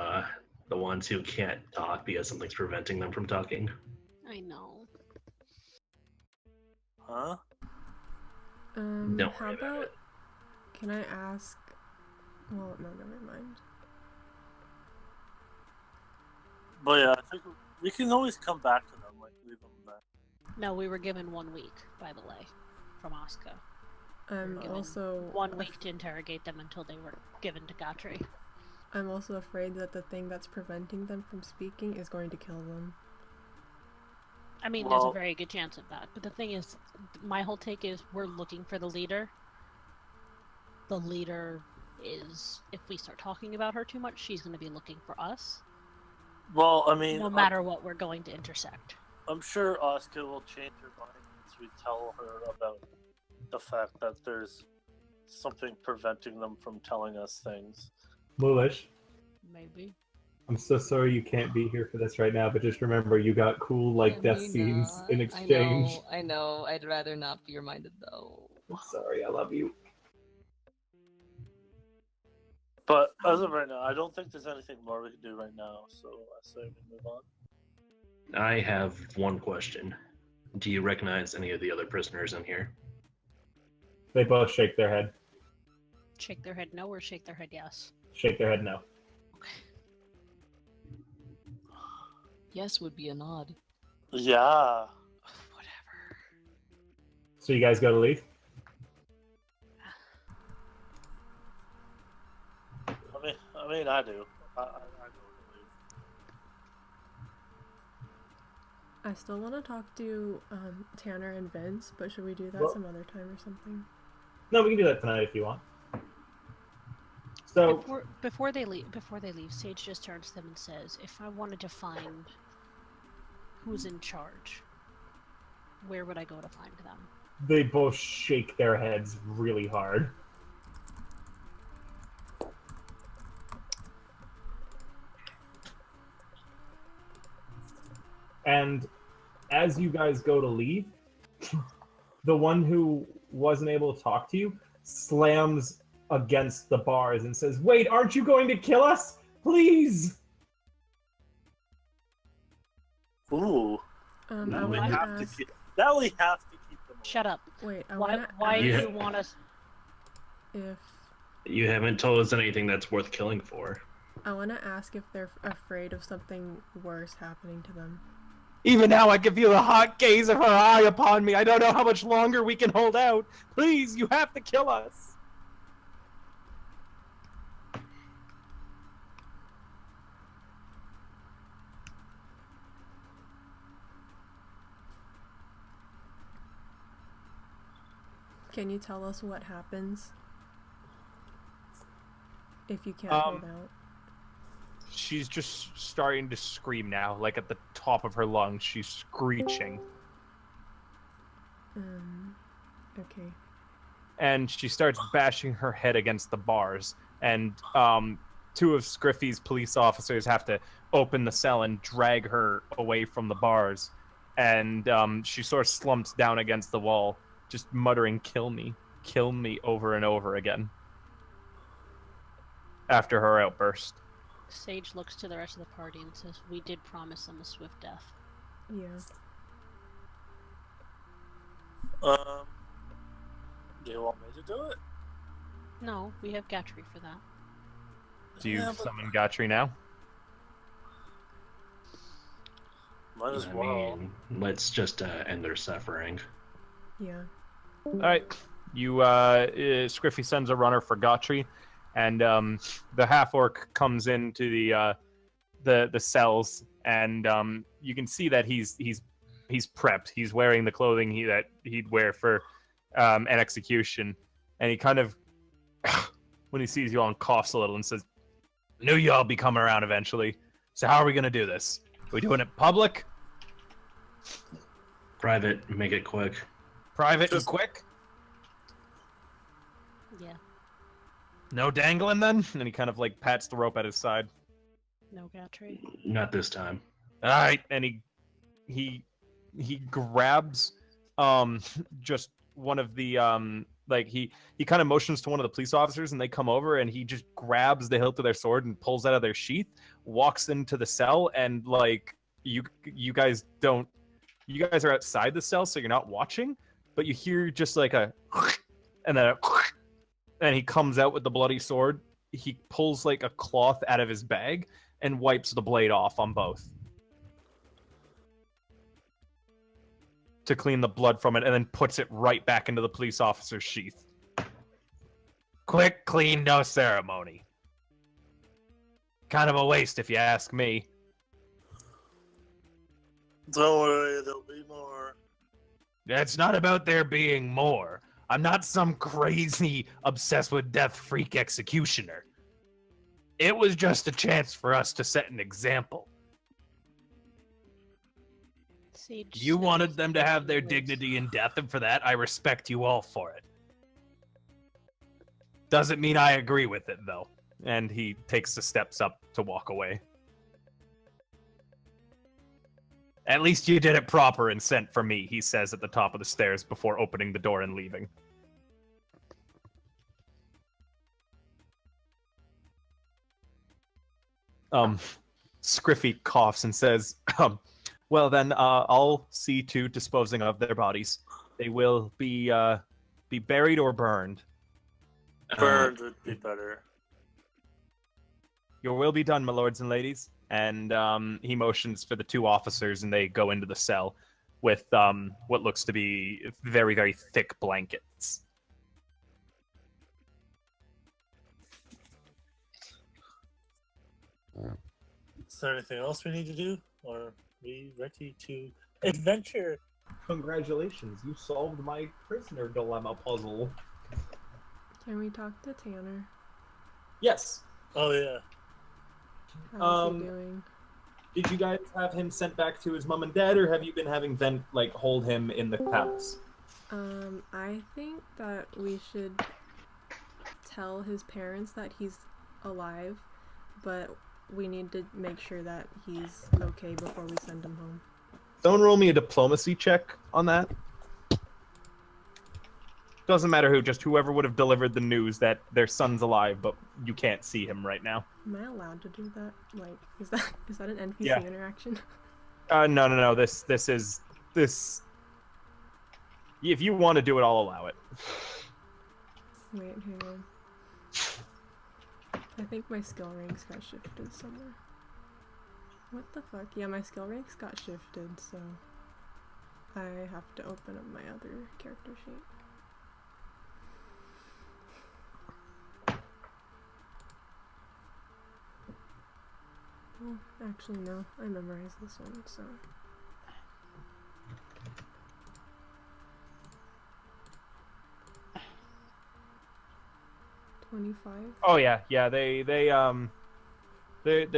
the ones who can't talk because something's preventing them from talking. I know. Huh? Don't How worry about about? it. Can I ask? Well, no, never mind. But yeah, I think we can always come back to them, like leave them back. No, we were given 1 week, by the way, from Asuka. I'm Given also 1 week to interrogate them until they were given to Gatri. I'm also afraid that the thing that's preventing them from speaking is going to kill them. I mean, there's a Well- very good chance of that. But the thing is, my whole take is we're looking for the leader. The leader is, if we start talking about her too much, she's going to be looking for us. Well, I mean, No matter what, we're going to intersect. I'm sure Asuka will change her mind once we tell her about the fact that there's something preventing them from telling us things. Mulish, Maybe. I'm so sorry you can't be here for this right now, but just remember you got cool like death scenes in exchange. I know. I'd rather not be reminded though. I'm sorry, I love you. But as of right now, I don't think there's anything more we can do right now, so I say we move on. I have one question. Do you recognize any of the other prisoners in here? They both shake their head. Shake their head no or shake their head yes? Shake their head no. Yes would be a nod. Yeah. Whatever. So you guys go to leave? I mean, I do. I go to leave. I still want to talk to Tanner and Vince, but should we do that Well- some other time or something? No, we can do that tonight if you want. So Before they leave, Sage just turns to them and says, "If I wanted to find who's in charge, where would I go to find them?" they both shake their heads really hard. And as you guys go to leave, the one who wasn't able to talk to you slams against the bars and says, "Wait, aren't you going to kill us? Please!" Ooh. I No, want we to Have to ask. keep, now we have to keep them. Shut up. Wait, I Why? want to Why do Yeah. you want us? if You haven't told us anything that's worth killing for. I want to ask if they're afraid of something worse happening to them. Even now I can feel the hot gaze of her eye upon me. I don't know how much longer we can hold out. Please, you have to kill us. Can you tell us what happens if you can't Um, hold out? She's just starting to scream now, like at the top of her lungs. She's screeching. Okay. And she starts bashing her head against the bars. And two of Scriffy's police officers have to open the cell and drag her away from the bars. And she sort of slumps down against the wall, just muttering, kill me, over and over again. After her outburst. Sage looks to the rest of the party and says, "We did promise them a swift death." Yeah. Do you want me to do it? No, we have Gatry for that. Do you Yeah, but- summon Gatry now? Might as I well. mean, let's just end their suffering. Yeah. Alright. You, Scriffy sends a runner for Gatry. And the half-orc comes into the cells, and you can see that he's prepped. He's wearing the clothing that he'd wear for an execution, and he kind of, when he sees you all, coughs a little and says, "Knew y'all be coming around eventually. So how are we gonna do this? Are we doing it public, Private, make it quick. private, and Just- quick?" Yeah. No dangling then? And he kind of like pats the rope at his side. No Gatry. Not this time. All right, and he grabs just one of the like he kind of motions to one of the police officers and they come over and he just grabs the hilt of their sword and pulls out of their sheath, walks into the cell, and like you guys are outside the cell so you're not watching, but you hear just like a and then and he comes out with the bloody sword. He pulls like a cloth out of his bag and wipes the blade off on both to clean the blood from it, and then puts it right back into the police officer's sheath. Quick, clean, no ceremony. Kind of a waste if you ask me. Don't worry, there'll be more. It's not about there being more. I'm not some crazy, obsessed with death freak executioner. It was just a chance for us to set an example. Sage You sniffs wanted them to have their lips. dignity in death, and for that, I respect you all for it. Doesn't mean I agree with it, though. And he takes the steps up to walk away. At least you did it proper and sent for me, he says at the top of the stairs before opening the door and leaving. Scriffy coughs and says, well then, I'll see to disposing of their bodies. They will be buried or burned. Burned would be better. Your will be done, my lords and ladies. And he motions for the two officers, and they go into the cell with what looks to be very, very thick blankets. Is there anything else we need to do? Or are we ready to adventure? Congratulations, you solved my prisoner dilemma puzzle. Can we talk to Tanner? Yes. Oh yeah. How's he doing? Did you guys have him sent back to his mom and dad, or have you been having them like hold him in the palace? I think that we should tell his parents that he's alive, but we need to make sure that he's okay before we send him home. Don't roll me a diplomacy check on that. Doesn't matter who, just whoever would have delivered the news that their son's alive, but you can't see him right now. Am I allowed to do that? Like, is that an NPC Yeah. interaction? No. This. If you want to do it, I'll allow it. Wait, hang on. I think my skill ranks got shifted somewhere. What the fuck? Yeah, my skill ranks got shifted, so I have to open up my other character sheet. Well, actually no, I memorized this one, so. $25. Oh yeah. They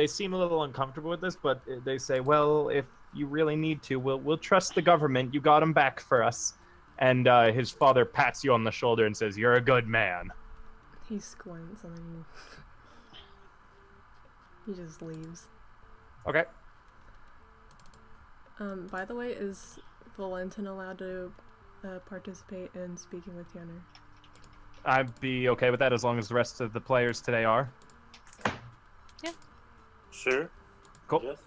seem a little uncomfortable with this, but they say, well, if you really need to, we'll trust the government. You got him back for us. And his father pats you on the shoulder and says, you're a good man. He squints and then he just leaves. Okay. By the way, is Valentin allowed to participate in speaking with Tanner? I'd be okay with that as long as the rest of the players today are. Sure. Cool. Yes.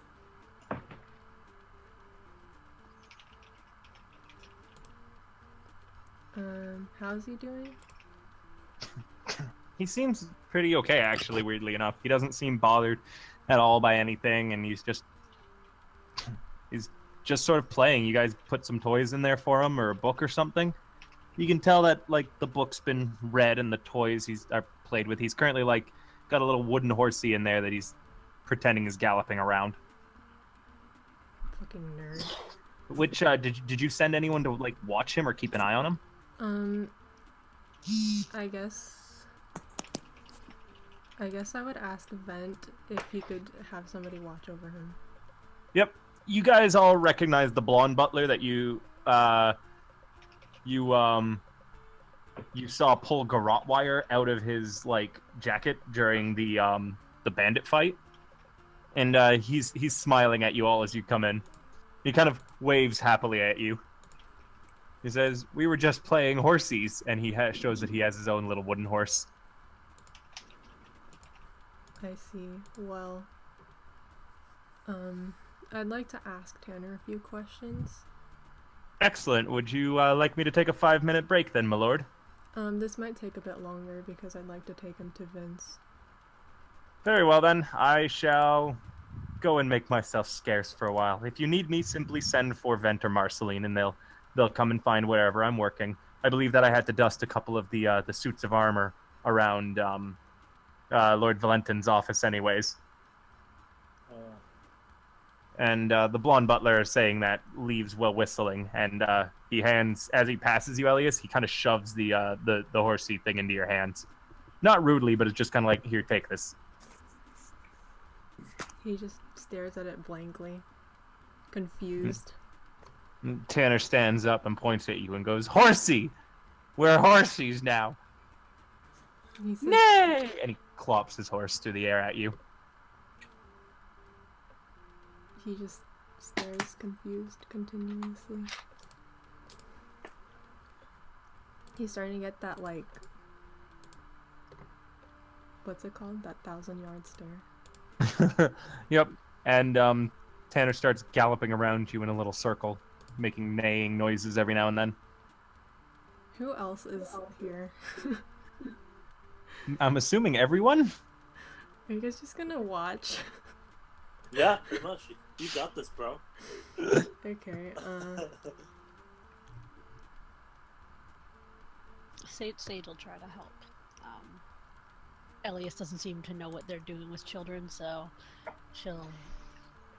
How's he doing? He seems pretty okay, actually, weirdly enough. He doesn't seem bothered at all by anything, and he's just sort of playing. You guys put some toys in there for him, or a book or something. You can tell that, like, the book's been read and the toys are played with. He's currently, like, got a little wooden horsey in there that he's pretending is galloping around. Fucking nerd. Which, did you send anyone to, like, watch him or keep an eye on him? I guess I would ask Vent if he could have somebody watch over him. Yep. You guys all recognize the blonde butler that you you saw pull garrote wire out of his like jacket during the bandit fight, and he's smiling at you all as you come in. He kind of waves happily at you. He says, "We were just playing horsies," and he shows that he has his own little wooden horse. I see. Well, I'd like to ask Tanner a few questions. Excellent. Would you like me to take a 5-minute break then, my lord? This might take a bit longer because I'd like to take him to Vince. Very well then. I shall go and make myself scarce for a while. If you need me, simply send for Vent or Marceline, and they'll come and find wherever I'm working. I believe that I had to dust a couple of the suits of armor around Lord Valentin's office, anyways. And the blonde butler is saying that leaves while whistling, and he hands, as he passes you, Elias, he kind of shoves the horsey thing into your hands. Not rudely, but it's just kind of like, here, take this. He just stares at it blankly, confused. And Tanner stands up and points at you and goes, "Horsey! We're horsies now!" He says, Nay! And he clops his horse through the air at you. He just stares confused continuously. He's starting to get that, like, what's it called? That 1,000-yard stare. Yep. And Tanner starts galloping around you in a little circle, making neighing noises every now and then. Who else is here? I'm assuming everyone? Are you guys just gonna watch? Yeah, pretty much. You got this, bro. Okay, Sage will try to help. Elias doesn't seem to know what they're doing with children, so she'll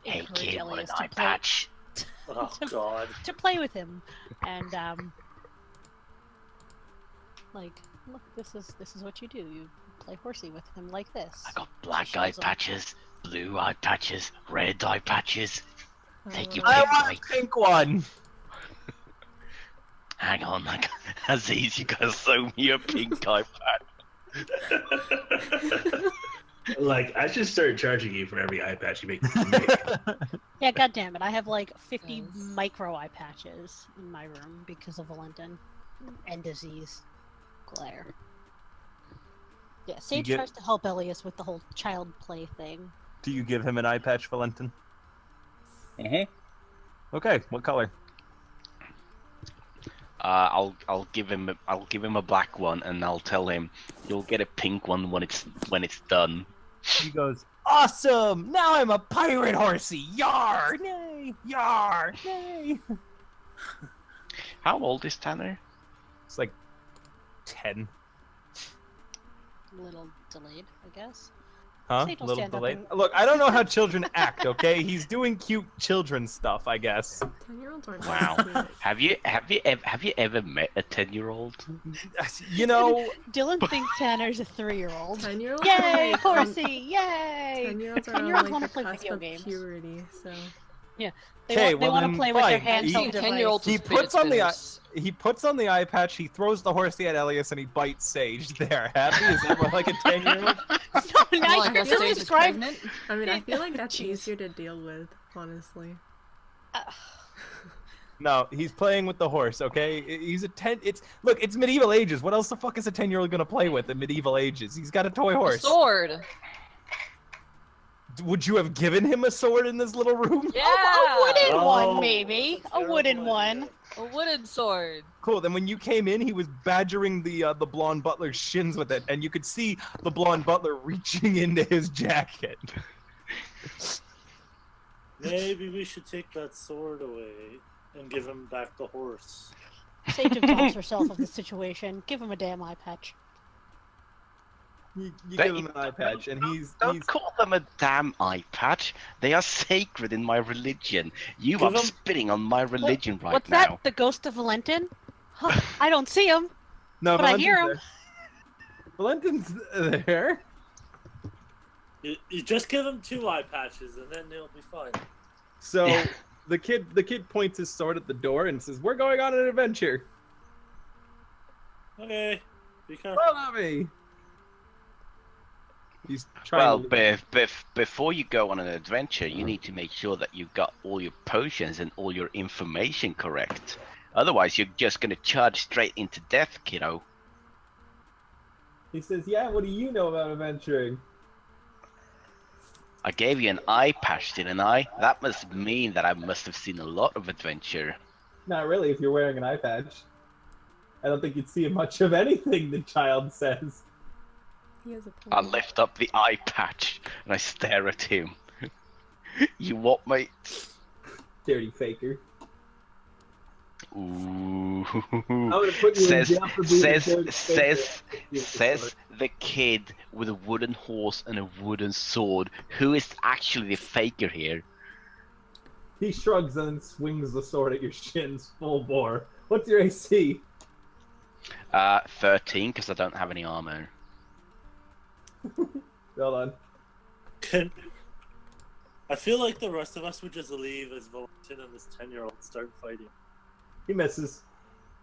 encourage Elias to play. Oh, God. To play with him, and like, look, this is what you do. You play horsey with him like this. I got black eye patches, blue eye patches, red eye patches. Take your I pick, want mate. a pink one! Hang on, Aziz, you gotta sew me a pink eye patch. Like, I should start charging you for every eye patch you make. Yeah, goddammit, I have like 50 micro eye patches in my room because of Valentin and disease. Glare. Yeah, Sage tries to help Elias with the whole child play thing. Do you give him an eye patch, Valentin? Mm-hmm. Okay, what color? I'll give him a black one, and I'll tell him you'll get a pink one when it's done. He goes, "Awesome! Now I'm a pirate horsey! Yar! Nay! Yar! Nay!" How old is Tanner? It's like 10. A little delayed, I guess. Huh? Sage A will little stand up delayed. and- Look, I don't know how children act, okay? He's doing cute children stuff, I guess. 10-year-olds aren't Wow. cute. Have you ever met a 10-year-old? You know, Dylan thinks Tanner's a 3-year-old. 10-year-olds Yay, are horsey! Yay! 10-years are 10-year-olds on wanna like the play cusp video of games. puberty, so They well want then to play with their fine. handheld device. 10-year-olds He with puts on the spinners. he puts on the eye patch, he throws the horsey at Elias, and he bites Sage. There, happy? Is that more like a 10-year-old? No, now Well, I you're guess just Sage is describing. pregnant. I mean, I feel like that's Jeez. easier to deal with, honestly. No, he's playing with the horse, okay? He's a 10... Look, it's medieval ages. What else the fuck is a 10-year-old gonna play with in medieval ages? He's got a toy A horse. sword. Would you have given him a sword in this little room? Yeah. A wooden Oh, one, maybe. that's a A wooden terrible one. idea. A wooden sword. Cool. Then when you came in, he was badgering the blonde butler's shins with it, and you could see the blonde butler reaching into his jacket. Maybe we should take that sword away and give him back the horse. Sage absolves herself of the situation. Give him a damn eye patch. You Don't- give him an eye patch, and he's Don't call them a damn eye patch. They are sacred in my religion. You Give are 'em- spitting on my religion right What's now. that? The ghost of Valentin? Huh, I don't see him. no. But I hear Valentin's there. Valentin's there. You just give him 2 eye patches and then they'll be fine. So Yeah. the kid points his sword at the door and says, "We're going on an adventure." Okay. Be careful. Follow me. He's trying Well, to... before you go on an adventure, you need to make sure that you've got all your potions and all your information correct. Otherwise, you're just gonna charge straight into death, kiddo. He says, yeah, what do you know about adventuring? I gave you an eye patch, didn't I? That must mean that I must have seen a lot of adventure. Not really, if you're wearing an eye patch. I don't think you'd see much of anything, the child says. He has a I point. lift up the eye patch and I stare at him. You what, mate? Dirty faker. Ooh. I'm gonna put you in jail for being a dirty faker. Says the kid with a wooden horse and a wooden sword. Who is actually the faker here? He shrugs and swings the sword at your shins full bore. What's your AC? 13, because I don't have any armor. Hold on. I feel like the rest of us would just leave as Valentin and this 10-year-old start fighting. He misses.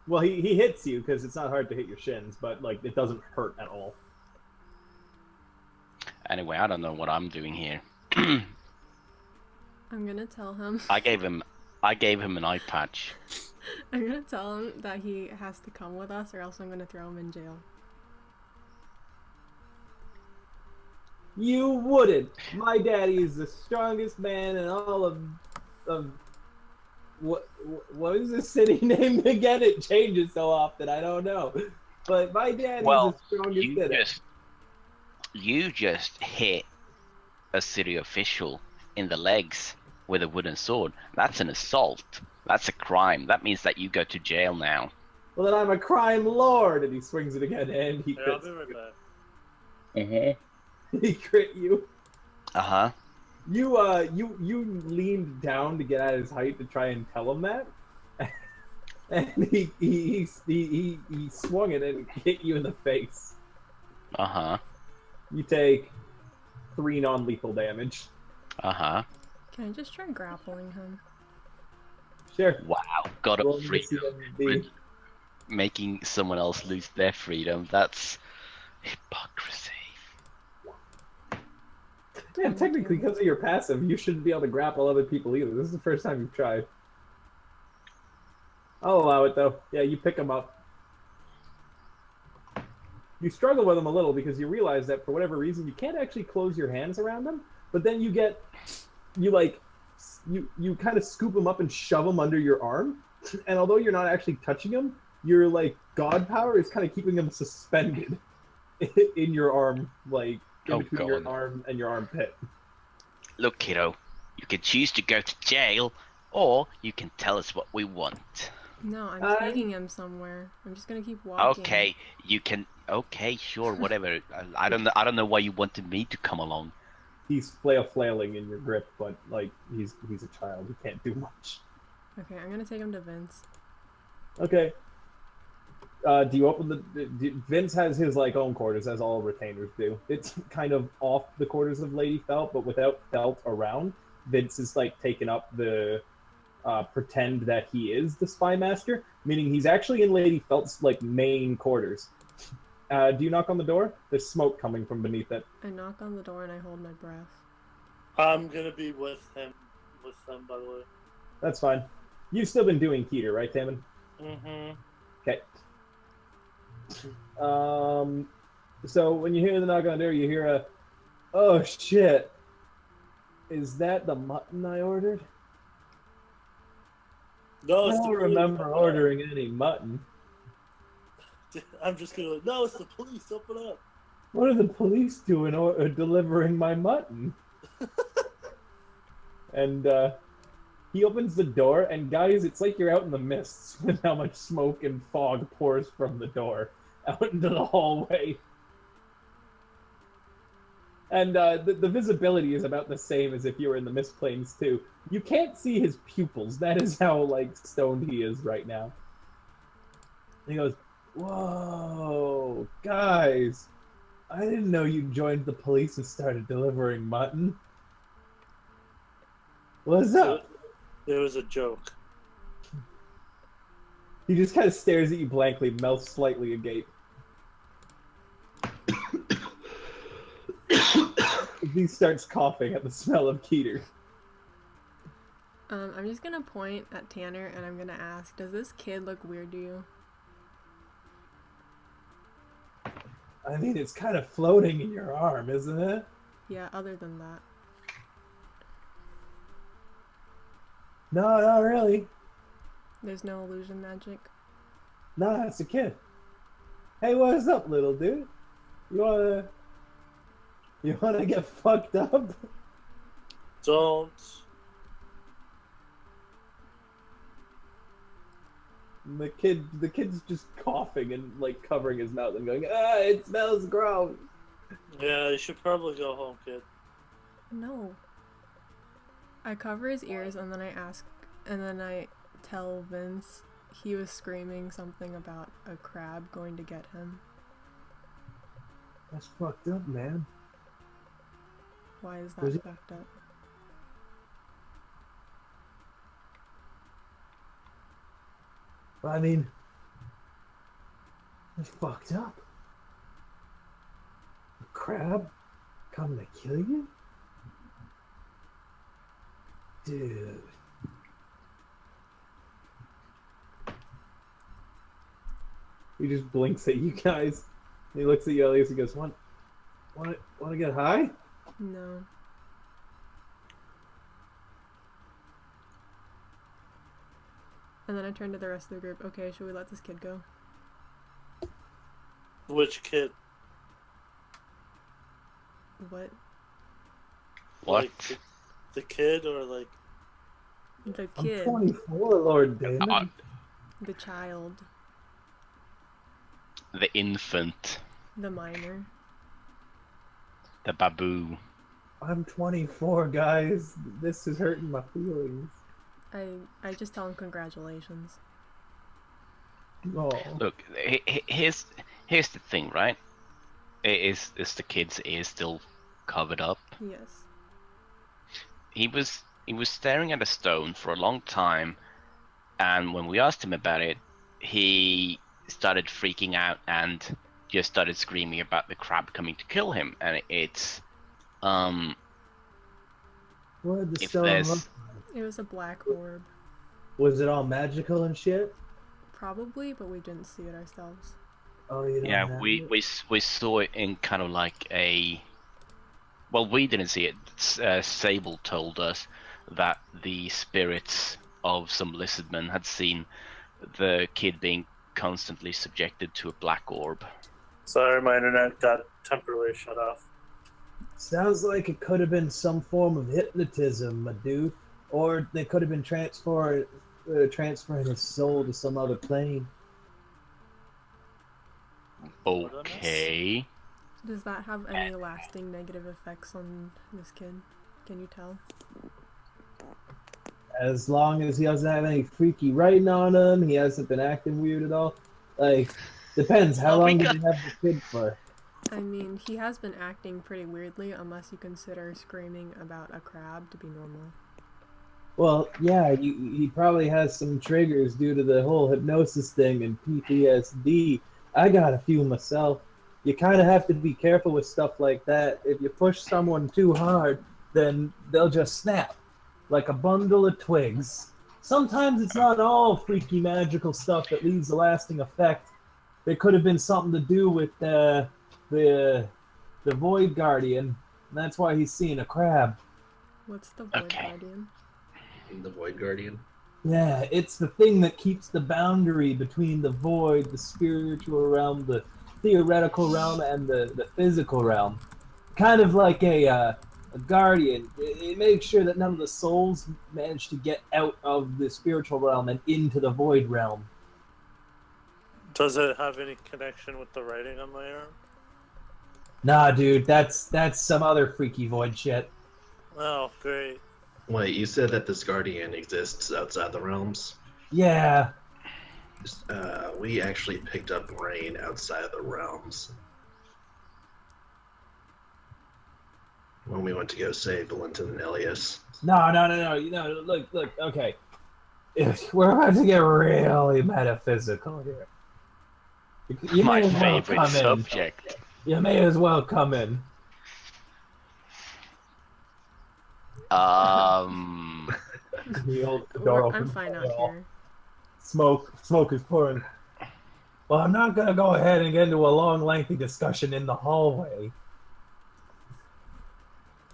Well, he hits you because it's not hard to hit your shins, but like it doesn't hurt at all. Anyway, I don't know what I'm doing here. I'm gonna tell him. I gave him an eye patch. I'm gonna tell him that he has to come with us, or else I'm gonna throw him in jail. You wouldn't. My daddy is the strongest man in all of what is the city name again? It changes so often. I don't know. But my daddy is the strongest. You just hit a city official in the legs with a wooden sword. That's an assault. That's a crime. That means that you go to jail now. Well, then I'm a crime lord, and he swings it again, and he Hey, I'll crits. be right back. Uh-huh. He crit you. Uh-huh. You leaned down to get at his height to try and tell him that, and he swung it and hit you in the face. Uh-huh. You take 3 non-lethal damage. Uh-huh. Can I just try grappling him? Sure. Wow. Got Roll up me freedom. CMD. Making someone else lose their freedom. That's hypocrisy. Yeah, technically, because of your passive, you shouldn't be able to grapple other people either. This is the first time you've tried. I'll allow it, though. Yeah, you pick them up. You struggle with them a little because you realize that for whatever reason, you can't actually close your hands around them, but then you kind of scoop them up and shove them under your arm, and although you're not actually touching them, your, like, god power is kind of keeping them suspended in your arm, like, in between your arm and your armpit. Look, kiddo, you can choose to go to jail, or you can tell us what we want. No, I'm taking him somewhere. I'm just gonna keep walking. Okay, you can. Okay, sure, whatever. I don't know why you wanted me to come along. He's flailing in your grip, but like he's a child. He can't do much. Okay, I'm gonna take him to Vince. Okay. Do you open Vince has his like own quarters, as all retainers do. It's kind of off the quarters of Lady Felt, but without Felt around. Vince is like taken up the pretend that he is the spy master, meaning he's actually in Lady Felt's like main quarters. Do you knock on the door? There's smoke coming from beneath it. I knock on the door and I hold my breath. I'm gonna be with them, by the way. That's fine. You've still been doing Keter, right, Daemon? Mm-hmm. Okay. So when you hear the knock on the door, you hear a, "Oh shit! Is that the mutton I ordered? No, I it's don't the remember police. ordering any mutton. I'm just gonna. No, it's the police. Open up. What are the police doing delivering my mutton?" And he opens the door, and guys, it's like you're out in the mists with how much smoke and fog pours from the door out into the hallway. And the visibility is about the same as if you were in the mist planes too. You can't see his pupils. That is how like stoned he is right now. And he goes, "Whoa, guys! I didn't know you joined the police and started delivering mutton. What's up?" It was a joke. He just kind of stares at you blankly, mouth slightly agape. He starts coughing at the smell of Keter. I'm just gonna point at Tanner and I'm gonna ask, does this kid look weird to you? I mean, it's kind of floating in your arm, isn't it? Yeah, other than that. No, not really. There's no illusion magic. Nah, it's a kid. Hey, what's up, little dude? You wanna get fucked up? Don't. The kid's just coughing and like covering his mouth and going, ah, it smells gross. Yeah, you should probably go home, kid. No. I cover his ears and then I tell Vince he was screaming something about a crab going to get him. That's fucked up, man. Why is that Was it- fucked up? I mean, that's fucked up. A crab coming to kill you? Dude. He just blinks at you guys. He looks at you, Elias, and goes, want to get high? No. And then I turn to the rest of the group. Okay, should we let this kid go? Which kid? What? What? Like, the kid or like... The I'm kid. 24, Lord Daemon. The child. The infant. The minor. The baboo. I'm 24, guys. This is hurting my feelings. I just tell him congratulations. Oh. Look, here's the thing, right? Is the kid's ear still covered up? Yes. He was staring at a stone for a long time, and when we asked him about it, he started freaking out and just started screaming about the crab coming to kill him. And it's What did the if stone there's look? It was a black orb. Was it all magical and shit? Probably, but we didn't see it ourselves. Oh, you don't yeah, have we saw it in kind of like a. Well, we didn't see it. Sable told us that the spirits of some lizardmen had seen the kid being constantly subjected to a black orb. Sorry, my internet got temporarily shut off. Sounds like it could have been some form of hypnotism, my dude. Or they could have been transferring his soul to some other plane. Okay. Does that have any lasting negative effects on this kid? Can you tell? As long as he doesn't have any freaky writing on him, he hasn't been acting weird at all. Like, depends. How Well, we long did got- you have the kid for? I mean, he has been acting pretty weirdly, unless you consider screaming about a crab to be normal. Well, yeah, he probably has some triggers due to the whole hypnosis thing and PTSD. I got a few myself. You kind of have to be careful with stuff like that. If you push someone too hard, then they'll just snap, like a bundle of twigs. Sometimes it's not all freaky magical stuff that leaves a lasting effect. There could have been something to do with the Void Guardian, and that's why he's seeing a crab. What's the Void Okay. Guardian? The Void Guardian. Yeah, it's the thing that keeps the boundary between the void, the spiritual realm, the theoretical realm, and the physical realm. Kind of like a guardian. It makes sure that none of the souls manage to get out of the spiritual realm and into the void realm. Does it have any connection with the writing on my arm? Nah, dude, that's some other freaky void shit. Oh, great. Wait, you said that this Guardian exists outside the realms? Yeah, We actually picked up Rain outside the realms when we went to go save Ren and Elias. no. Look, okay. We're about to get really metaphysical here. You My may as well favorite come subject. in. You may as well come in. He holds the door open. I'm fine out here. Smoke is pouring. Well, I'm not gonna go ahead and get into a long, lengthy discussion in the hallway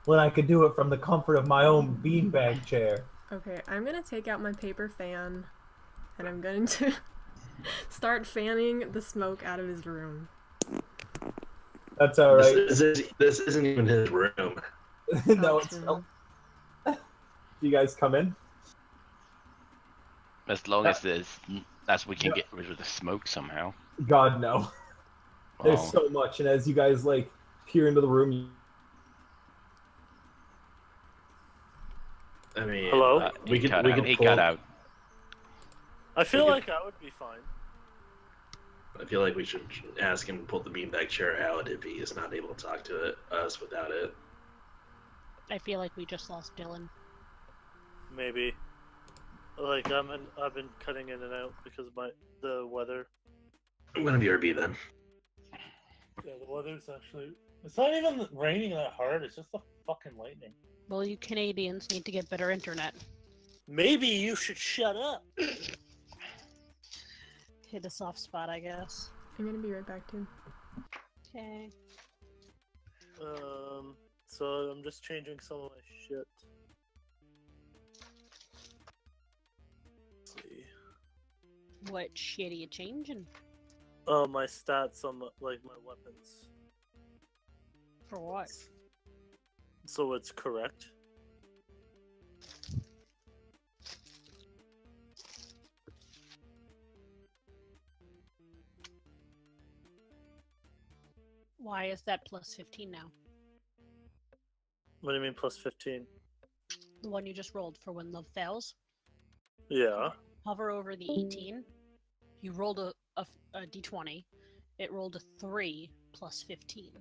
when I could do it from the comfort of my own beanbag chair. Okay, I'm gonna take out my paper fan, and I'm going to start fanning the smoke out of his room. That's all right. This isn't even his room. No, That's it's. true. You guys come in. As long as we can get rid of the smoke somehow. God no. There's Oh. so much, and as you guys like peer into the room, I mean, Hello? we could He pull. got out. I feel We like I would be fine. I feel like we should ask him to pull the beanbag chair out if he is not able to talk to us without it. I feel like we just lost Dylan. Maybe. Like I've been cutting in and out because of the weather. I'm gonna be RB then. Yeah, the weather's actually. It's not even raining that hard. It's just the fucking lightning. Well, you Canadians need to get better internet. Maybe you should shut up. Hit a soft spot, I guess. I'm gonna be right back too. Okay. So I'm just changing some of my shit. Let's see. What shit are you changing? My stats on like my weapons. For what? So it's correct. Why is that plus 15 now? What do you mean plus 15? The one you just rolled for when love fails. Yeah. Hover over the 18. You rolled a d20. It rolled a 3 plus 15.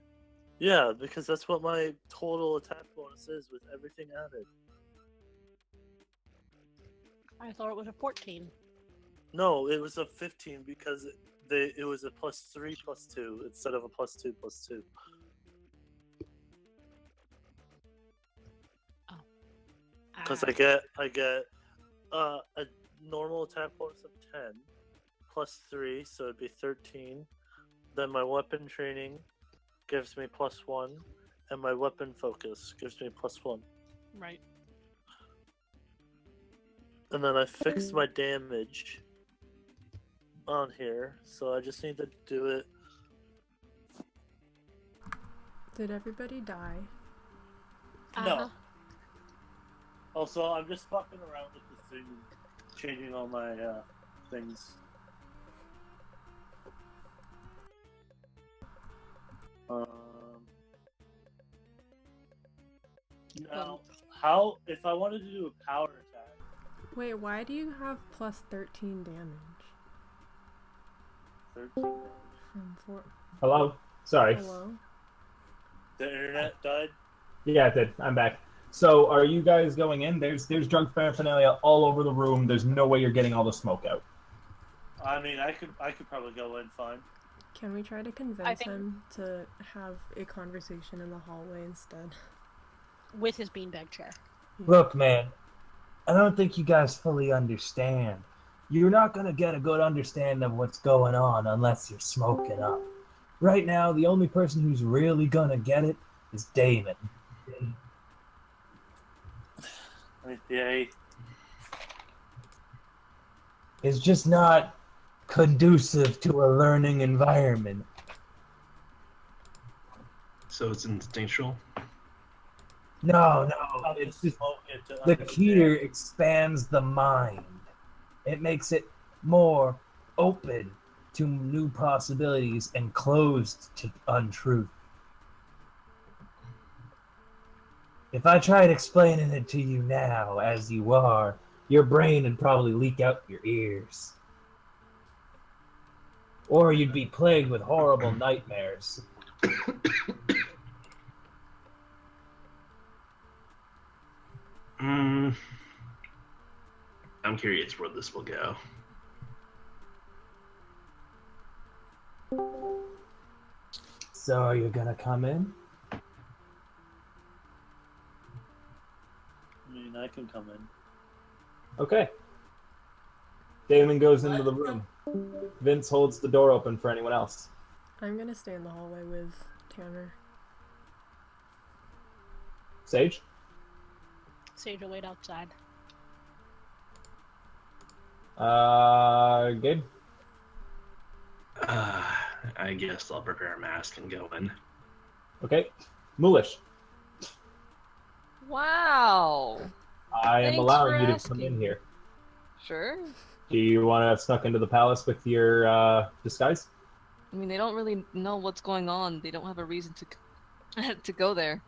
Yeah, because that's what my total attack bonus is with everything added. I thought it was a 14. No, it was a 15 because it was a plus 3 plus 2 instead of a plus 2 plus 2. Because I get a normal attack bonus of 10 plus 3, so it'd be 13. Then my weapon training gives me plus 1, and my weapon focus gives me plus 1. Right. And then I fixed my damage on here, so I just need to do it. Did everybody die? No. Also, I'm just fucking around with this thing, changing all my things. Now, how if I wanted to do a power attack? Wait, why do you have plus 13 damage? 13. From 4. hello. Sorry. Hello? The internet died. Yeah, it did. I'm back. So, are you guys going in? There's drunk paraphernalia all over the room. There's no way you're getting all the smoke out. I mean, I could probably go in fine. Can we try to convince him to have a conversation in the hallway instead? With his beanbag chair. Look, man, I don't think you guys fully understand. You're not gonna get a good understanding of what's going on unless you're smoking up. Right now, the only person who's really gonna get it is Daemon. Yay. It's just not conducive to a learning environment. So it's instinctual. No, it's just the keter expands the mind. It makes it more open to new possibilities and closed to untruth. If I tried explaining it to you now, as you are, your brain would probably leak out your ears. Or you'd be plagued with horrible nightmares. I'm I'm curious where this will go. So are you gonna come in? I mean, I can come in. Okay. Daemon goes into the room. Vince holds the door open for anyone else. I'm gonna stay in the hallway with Tanner. Sage? Sage will wait outside. Gabe? I guess I'll prepare a mask and go in. Okay. Mulish, Wow. I am Thanks allowing for you to come in asking. here. Sure. Do you want to have snuck into the palace with your disguise? I mean, they don't really know what's going on. They don't have a reason to to go there.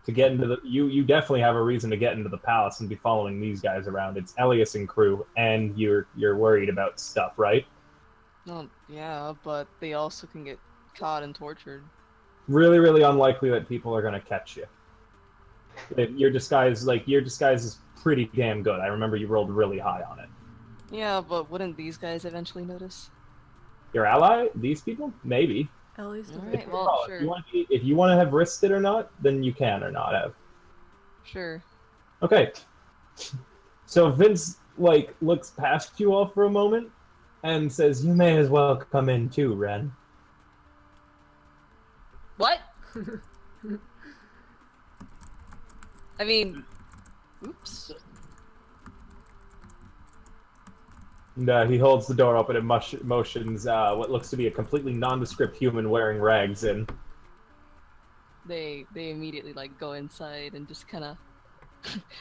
To get into the you definitely have a reason to get into the palace and be following these guys around. It's Elias and crew, and you're worried about stuff, right? No, yeah, but they also can get caught and tortured. Really, really unlikely that people are gonna catch you. Your disguise is pretty damn good. I remember you rolled really high on it. Yeah, but wouldn't these guys eventually notice? Your ally? These people? Maybe. At least if Alright, they well, Oh, sure. if you want to have risked it or not, then you can or not have. Sure. Okay. So Vince looks past you all for a moment and says, "You may as well come in too, Ren." What? I mean, oops. And he holds the door open and motions what looks to be a completely nondescript human wearing rags in. They immediately like go inside and just kind of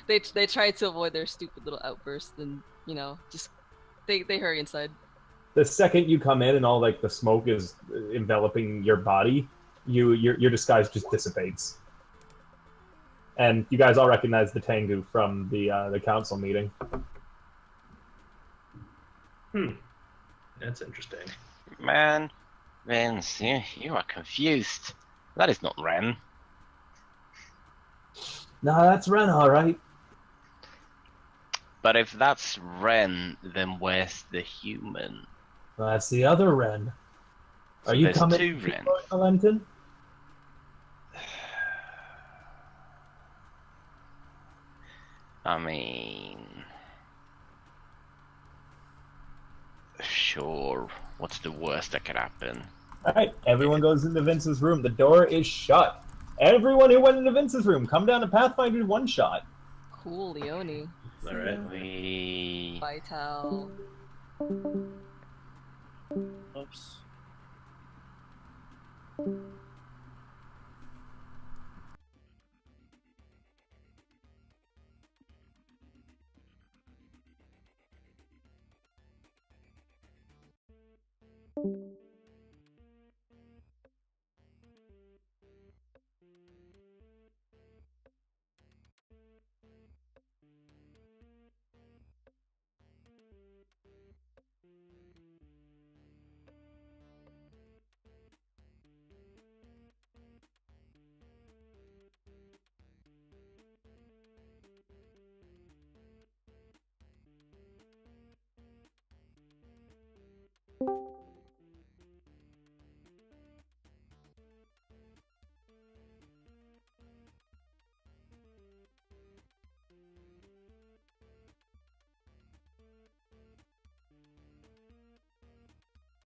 they try to avoid their stupid little outbursts and just they hurry inside. The second you come in and all the smoke is enveloping your body, your disguise just dissipates. And you guys all recognize the Tengu from the council meeting. That's interesting. Man, Vince, you are confused. That is not Ren. No, that's Ren, all right. But if that's Ren, then where's the human? Well, that's the other Ren. So Are you there's coming two to Ren. Valentin? I mean, sure. What's the worst that could happen? All right, everyone goes into Vince's room. The door is shut. Everyone who went into Vince's room, come down to Pathfinder one shot. Cool, Leone. All right. We Vital. Oops.